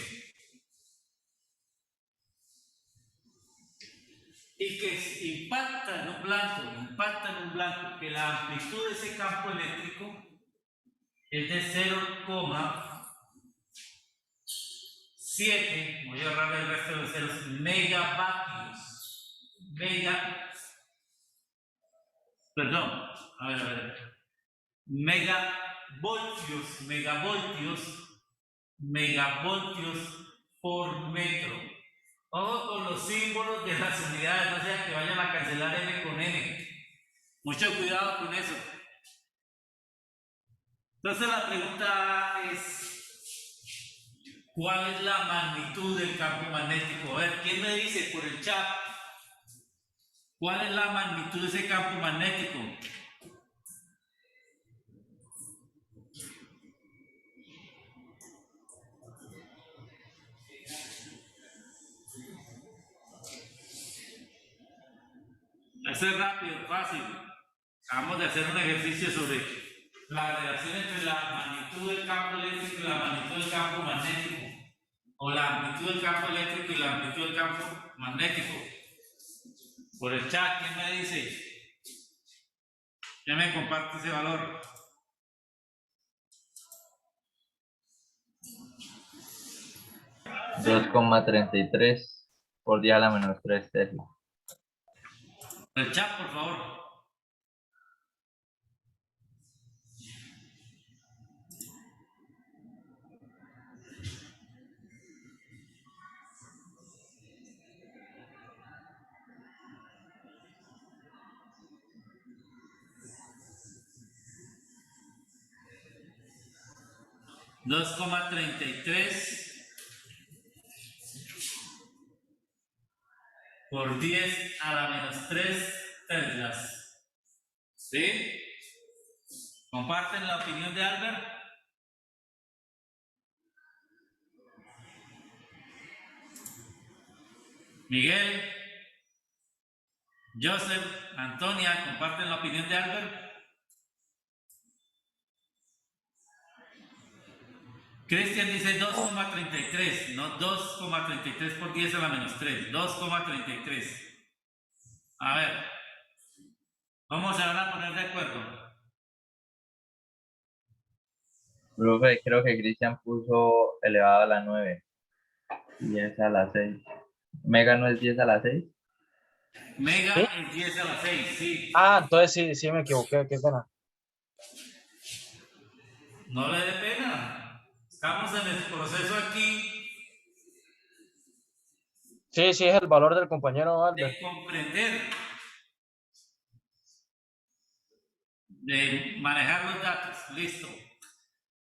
Speaker 1: y que impacta en un blanco, que la amplitud de ese campo eléctrico es de 0,7, voy a ahorrar el resto de ceros, megavatios. Megavoltios por metro. Ojo con los símbolos de las unidades, no sea que vayan a cancelar M con N. Mucho cuidado con eso. Entonces la pregunta es, ¿cuál es la magnitud del campo magnético? A ver, ¿quién me dice por el chat? ¿Cuál es la magnitud de ese campo magnético? Eso es rápido, fácil. Acabamos de hacer un ejercicio sobre la relación entre la magnitud del campo eléctrico y la magnitud del campo magnético. O la amplitud del campo eléctrico y la amplitud del campo magnético. Por el chat, ¿quién me dice? ¿Quién me comparte ese valor?
Speaker 7: $2,33 por 10⁻³ Tesla.
Speaker 1: Por el chat, por favor. $2,33 por 10⁻³ Teslas. ¿Sí? ¿Comparten la opinión de Albert? Miguel, Joseph, Antonia, ¿comparten la opinión de Albert? Cristian dice 2,33, no 2,33 por 10⁻³, 2,33. A ver, vamos ahora a poner de acuerdo.
Speaker 7: Profe, creo que Cristian puso elevado a la 9. 10⁻⁶. ¿Mega no es 10⁻⁶?
Speaker 1: Mega
Speaker 10: ¿Sí?
Speaker 1: es 10⁻⁶, sí.
Speaker 10: Ah, entonces sí me equivoqué, qué pena.
Speaker 1: No le dé pena. Estamos en el proceso aquí
Speaker 10: Sí, es el valor del compañero Albert.
Speaker 1: de comprender, de manejar los datos. Listo.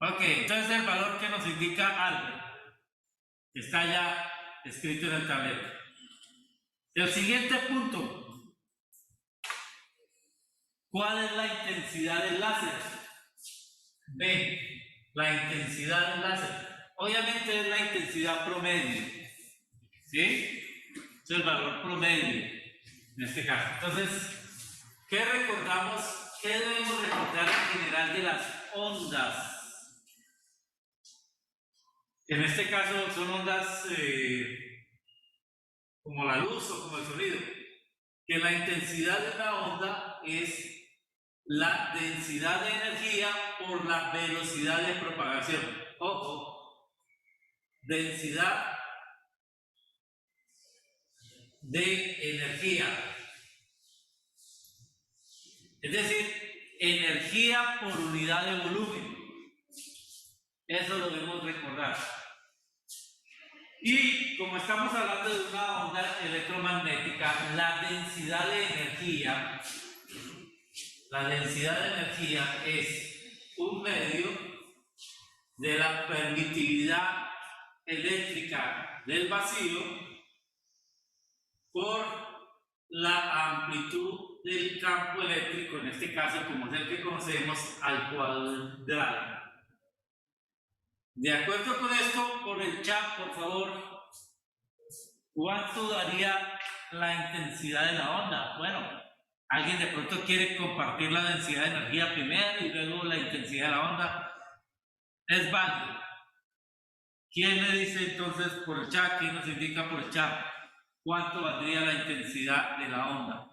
Speaker 1: Ok, entonces el valor que nos indica Albert está ya escrito en el tablero. El siguiente punto. ¿Cuál es la intensidad del láser? B. La intensidad del láser. Obviamente es la intensidad promedio. ¿Sí? Es el valor promedio en este caso. Entonces, ¿qué recordamos? ¿Qué debemos recordar en general de las ondas? En este caso son ondas como la luz o como el sonido. Que la intensidad de una onda es la densidad de energía por la velocidad de propagación. Ojo, densidad de energía. Es decir, energía por unidad de volumen. Eso lo debemos recordar. Y como estamos hablando de una onda electromagnética, la densidad de energía es un medio de la permitividad eléctrica del vacío por la amplitud del campo eléctrico, en este caso como es el que conocemos, al cuadrado. De acuerdo con esto, por el chat, por favor, ¿cuánto daría la intensidad de la onda? Bueno, alguien de pronto quiere compartir la densidad de energía primero y luego la intensidad de la onda. Es válido. ¿Quién me dice entonces por el chat? ¿Quién nos indica por el chat cuánto valdría la intensidad de la onda?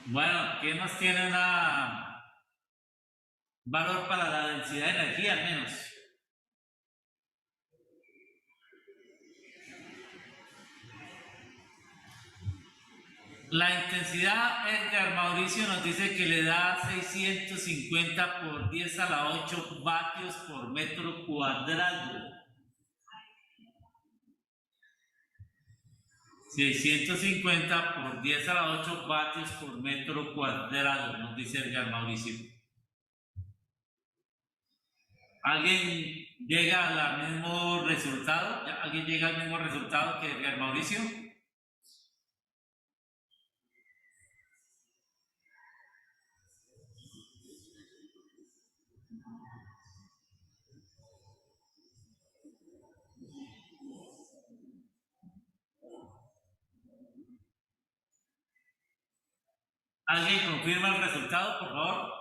Speaker 1: Bueno, ¿quién nos tiene una valor para la densidad de energía al menos? La intensidad, Edgar Mauricio nos dice que le da 650 por 10 a la 8 vatios por metro cuadrado. 650 por 10 a la 8 vatios por metro cuadrado, nos dice Edgar Mauricio. ¿Alguien llega al mismo resultado? ¿Alguien llega al mismo resultado que Edgar Mauricio? ¿Alguien confirma el resultado, por favor?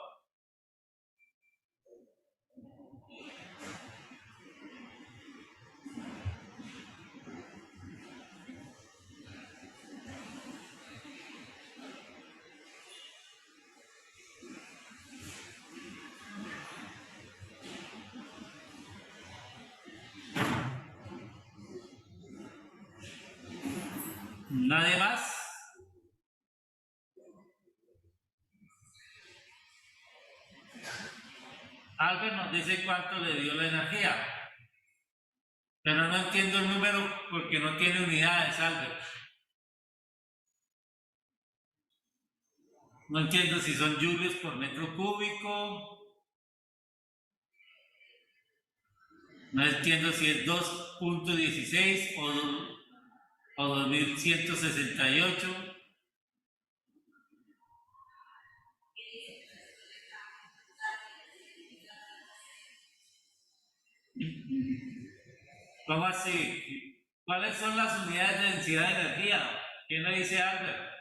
Speaker 1: ¿Nadie más? Albert nos dice cuánto le dio la energía, pero no entiendo el número porque no tiene unidades, Albert. No entiendo si son julios por metro cúbico. No entiendo si es 2.16 o 2168. ¿Cómo así? ¿Cuáles son las unidades de densidad de energía? ¿Quién lo dice, Albert?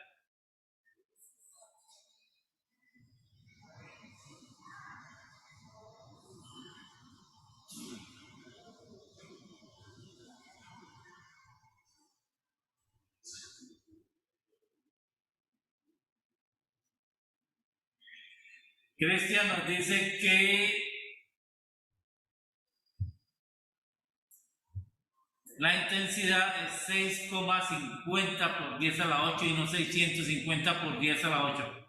Speaker 1: Cristian nos dice que la intensidad es 6,50 por 10 a la 8 y no 650 por 10 a la 8.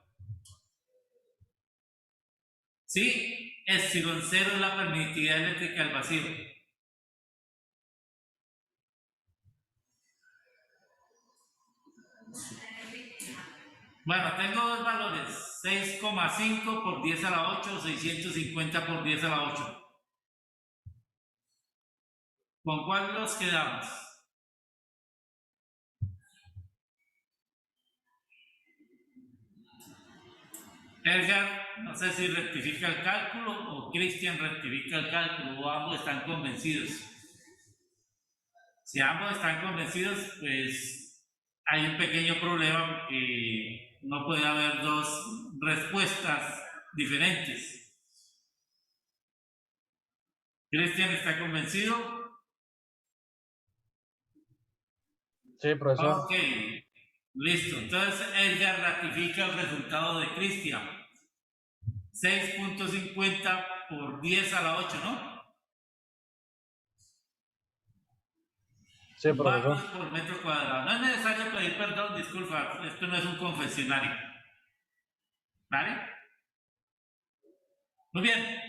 Speaker 1: Sí, epsilon 0 es la permitividad eléctrica al vacío. Bueno, tengo dos valores, 6,5 por 10 a la 8 o 650 por 10 a la 8. ¿Con cuál nos quedamos? Edgar, no sé si rectifica el cálculo o Cristian rectifica el cálculo o ambos están convencidos. Si ambos están convencidos, pues hay un pequeño problema porque no puede haber dos respuestas diferentes. ¿Cristian está convencido?
Speaker 10: Sí, profesor.
Speaker 1: Ok, listo. Entonces Edgar ratifica el resultado de Cristian. 6.50 por 10 a la 8, ¿no?
Speaker 10: Sí, profesor.
Speaker 1: Vatios por metro cuadrado. No es necesario pedir perdón, disculpa, esto no es un confesionario. ¿Vale? Muy bien.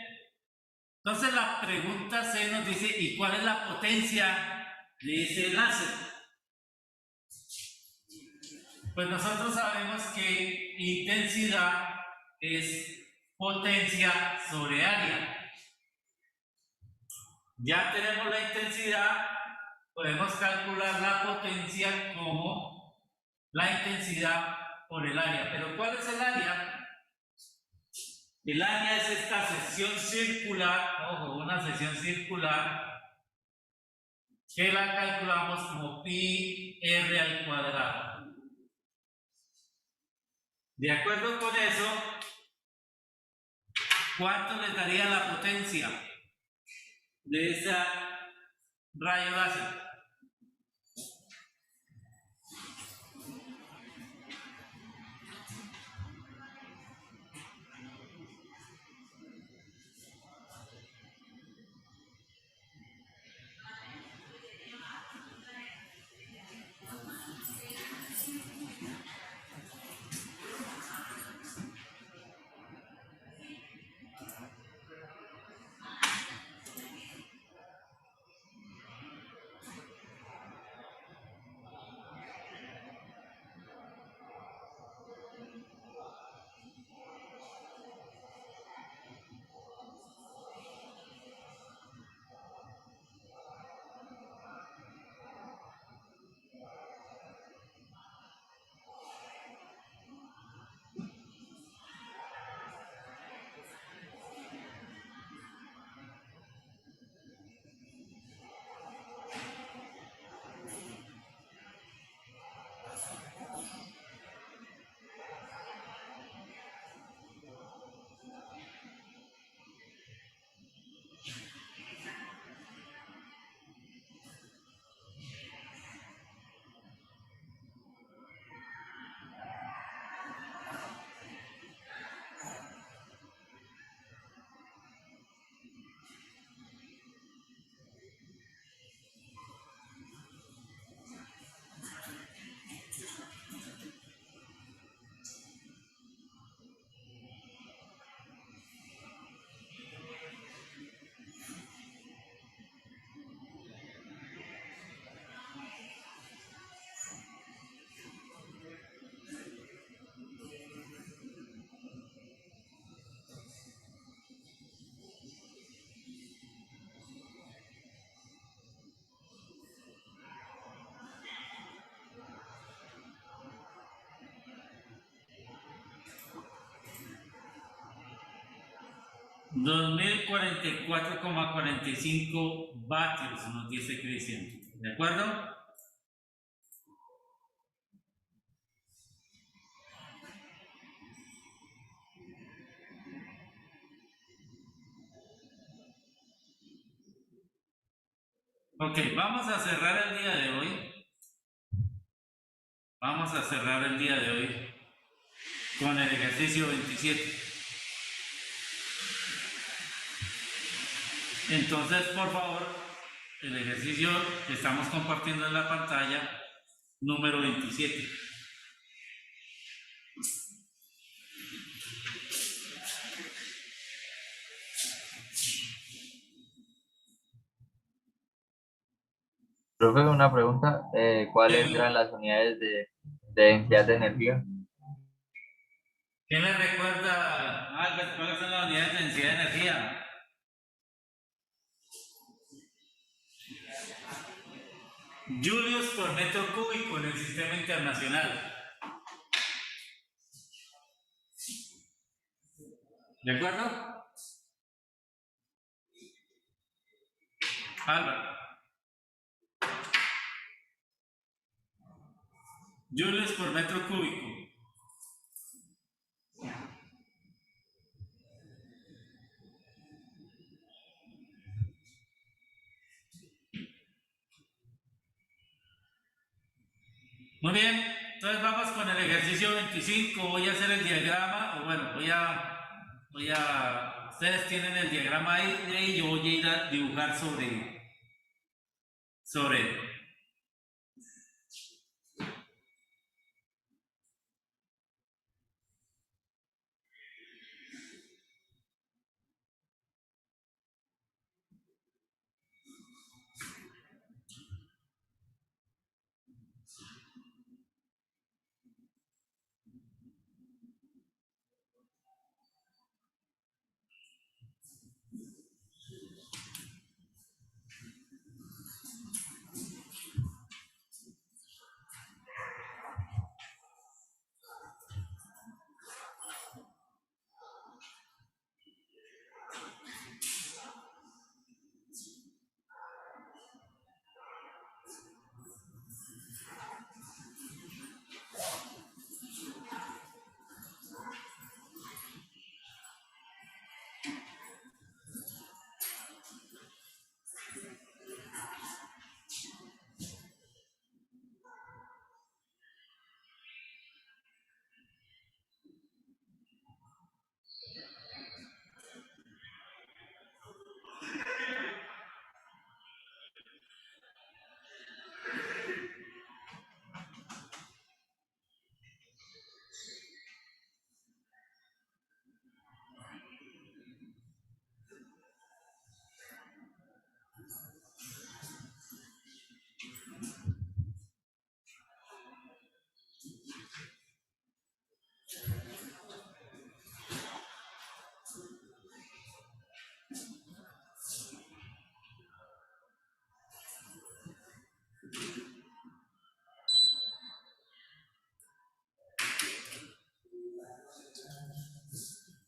Speaker 1: Entonces la pregunta C nos dice, ¿y cuál es la potencia de ese láser? Pues nosotros sabemos que intensidad es potencia sobre área. Ya tenemos la intensidad, podemos calcular la potencia como la intensidad por el área. Pero ¿cuál es el área? El área es esta sección circular, ojo, una sección circular que la calculamos como pi r al cuadrado. De acuerdo con eso, ¿cuánto les daría la potencia de esa rayo láser? 2044,45 vatios, nos dice Cristian. ¿De acuerdo? Ok, vamos a cerrar el día de hoy. Vamos a cerrar el día de hoy con el ejercicio 27. Entonces, por favor, el ejercicio que estamos compartiendo en la pantalla, número 27.
Speaker 7: Profe, una pregunta. ¿Cuáles eran las unidades de densidad de energía?
Speaker 1: ¿Qué me recuerda, Albert, cuáles son las unidades de densidad de energía? Julios por metro cúbico en el sistema internacional. ¿De acuerdo? Albert. Julios por metro cúbico. Muy bien, entonces vamos con el ejercicio 25. Voy a hacer el diagrama, o bueno, ustedes tienen el diagrama ahí y yo voy a ir a dibujar sobre él.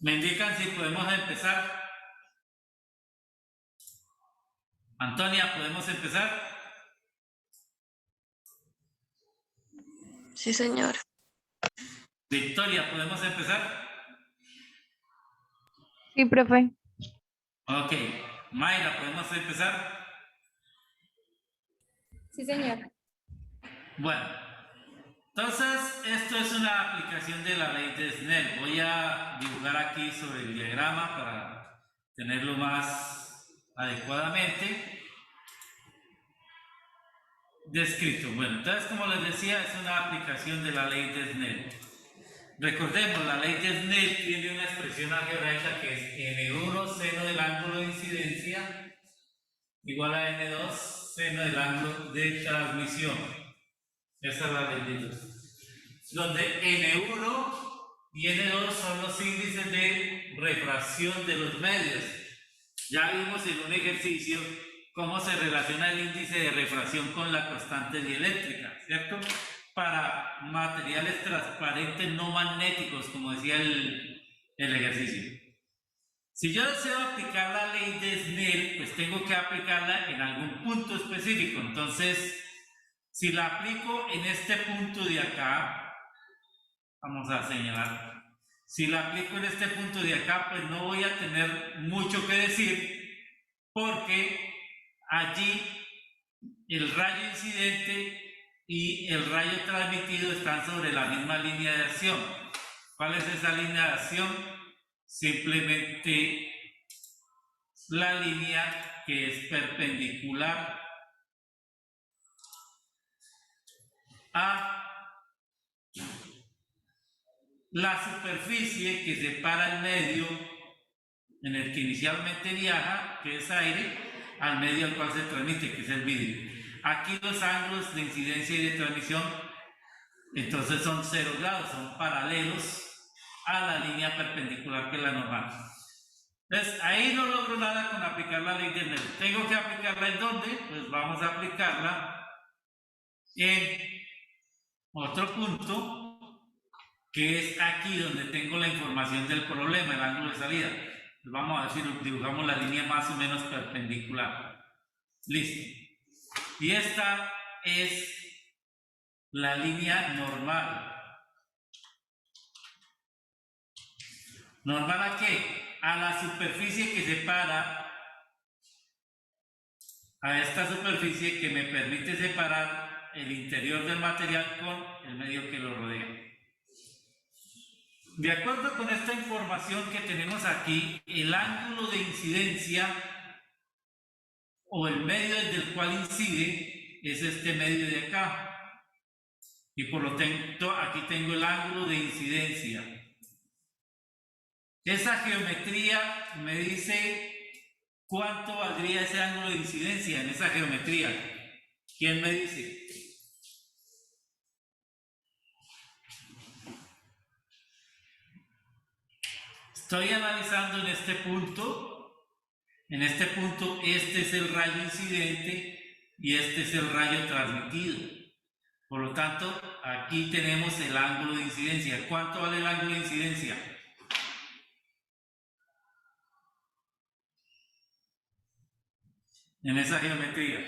Speaker 1: ¿Me indican si podemos empezar? Antonia, ¿podemos empezar?
Speaker 9: Sí, señor.
Speaker 1: Victoria, ¿podemos empezar?
Speaker 3: Sí, profe.
Speaker 1: Ok. Mayra, ¿podemos empezar?
Speaker 8: Sí, señor.
Speaker 1: Bueno, entonces esto es una aplicación de la ley de Snell. Voy a dibujar aquí sobre el diagrama para tenerlo más adecuadamente descrito. Bueno, entonces como les decía, es una aplicación de la ley de Snell. Recordemos, la ley de Snell tiene una expresión algebraica que es N1 seno del ángulo de incidencia igual a N2 seno del ángulo de transmisión. Esa es la ley de Snell. Donde N1 y N2 son los índices de refracción de los medios. Ya vimos en un ejercicio cómo se relaciona el índice de refracción con la constante dieléctrica, ¿cierto? Para materiales transparentes no magnéticos, como decía el ejercicio. Si yo deseo aplicar la ley de Snell, pues tengo que aplicarla en algún punto específico. Entonces, si la aplico en este punto de acá, vamos a señalar, si la aplico en este punto de acá, pues no voy a tener mucho que decir, porque allí el rayo incidente y el rayo transmitido están sobre la misma línea de acción. ¿Cuál es esa línea de acción? Simplemente la línea que es perpendicular a la superficie que separa el medio en el que inicialmente viaja, que es aire, al medio al cual se transmite, que es el vidrio. Aquí los ángulos de incidencia y de transmisión entonces son 0 grados, son paralelos a la línea perpendicular que es la normal. Entonces ahí no logro nada con aplicar la ley de Snell. ¿Tengo que aplicarla en dónde? Pues vamos a aplicarla en otro punto, que es aquí donde tengo la información del problema, el ángulo de salida. Pues vamos a decir, dibujamos la línea más o menos perpendicular. Listo. Y esta es la línea normal. ¿Normal a qué? A la superficie que separa, a esta superficie que me permite separar el interior del material con el medio que lo rodea. De acuerdo con esta información que tenemos aquí, el ángulo de incidencia o el medio desde el cual incide es este medio de acá. Y por lo tanto, aquí tengo el ángulo de incidencia. Esa geometría me dice cuánto valdría ese ángulo de incidencia en esa geometría. ¿Quién me dice? Estoy analizando en este punto. En este punto, este es el rayo incidente y este es el rayo transmitido. Por lo tanto, aquí tenemos el ángulo de incidencia. ¿Cuánto vale el ángulo de incidencia? En esa geometría.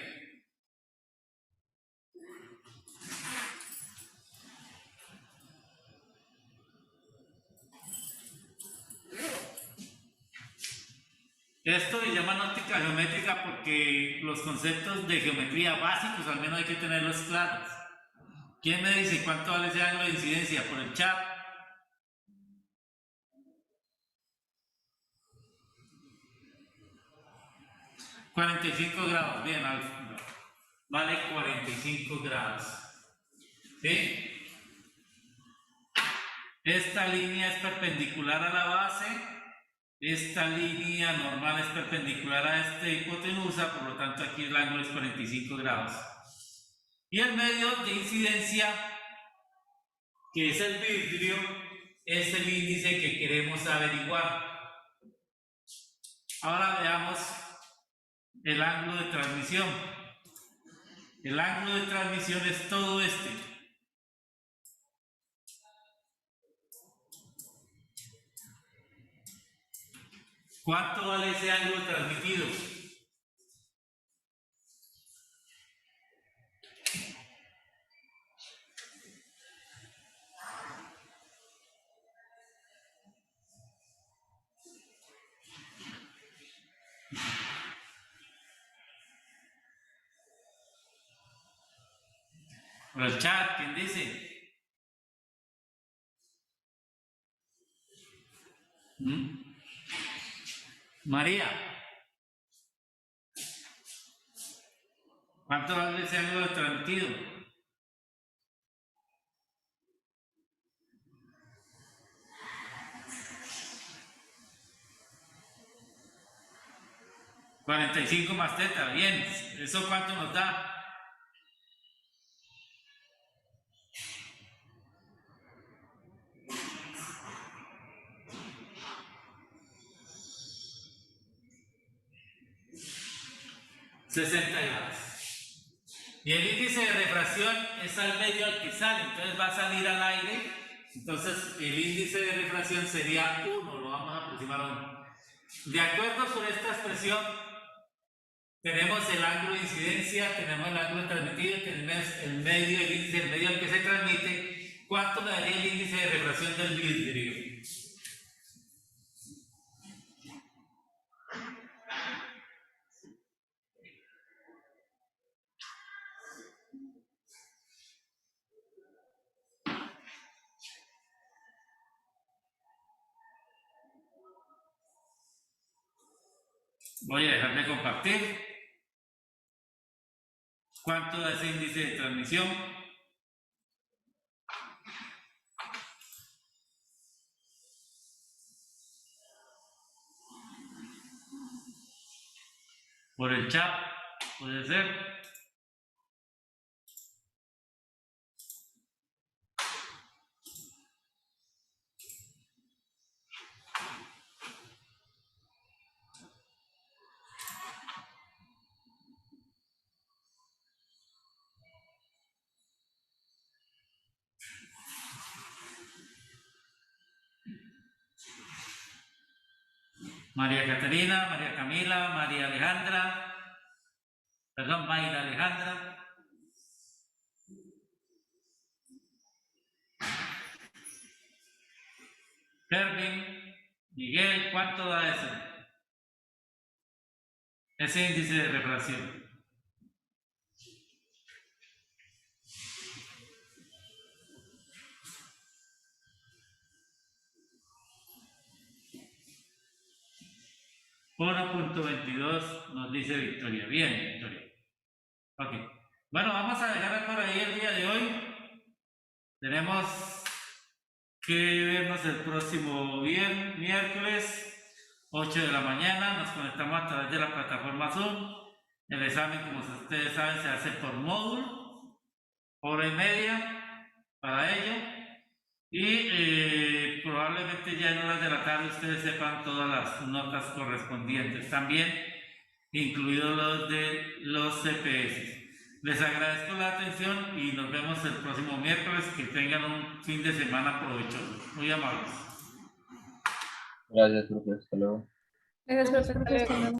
Speaker 1: Esto le llaman óptica geométrica porque los conceptos de geometría básicos al menos hay que tenerlos claros. ¿Quién me dice cuánto vale ese ángulo de incidencia? Por el chat. $45 grados, bien, vale 45 grados. ¿Sí? Esta línea es perpendicular a la base, esta línea normal es perpendicular a esta hipotenusa, por lo tanto aquí el ángulo es 45 grados. Y el medio de incidencia, que es el vidrio, es el índice que queremos averiguar. Ahora veamos el ángulo de transmisión. El ángulo de transmisión es todo este. ¿Cuánto vale ese ángulo transmitido? Por el chat, ¿quién dice? María. ¿Cuánto vale ese ángulo transmitido? $45 más teta, bien. ¿Eso cuánto nos da? $60 grados. Y el índice de refracción es al medio al que sale, entonces va a salir al aire. Entonces el índice de refracción sería 1, lo vamos a aproximar a 1. De acuerdo con esta expresión, tenemos el ángulo de incidencia, tenemos el ángulo transmitido, tenemos el medio, el índice, el medio al que se transmite. ¿Cuánto me daría el índice de refracción del vidrio? Voy a dejar de compartir. ¿Cuánto es el índice de transmisión? Por el chat, puede ser. María Caterina, María Camila, María Alejandra, perdón, Mayra Alejandra. Kervin, Miguel, ¿cuánto da eso? Ese índice de refracción. .22 nos dice Victoria. Bien, Victoria. Ok. Bueno, vamos a dejar por ahí el día de hoy. Tenemos que vernos el próximo miércoles, 8 de la mañana. Nos conectamos a través de la plataforma Zoom. El examen, como ustedes saben, se hace por módulo, hora y media para ello. Y probablemente ya en horas de la tarde ustedes sepan todas las notas correspondientes, también incluidos los de los CPS. Les agradezco la atención y nos vemos el próximo miércoles. Que tengan un fin de semana provechoso. Muy amables.
Speaker 7: Gracias, profe. Hasta luego.
Speaker 8: Gracias, profe. Hasta luego.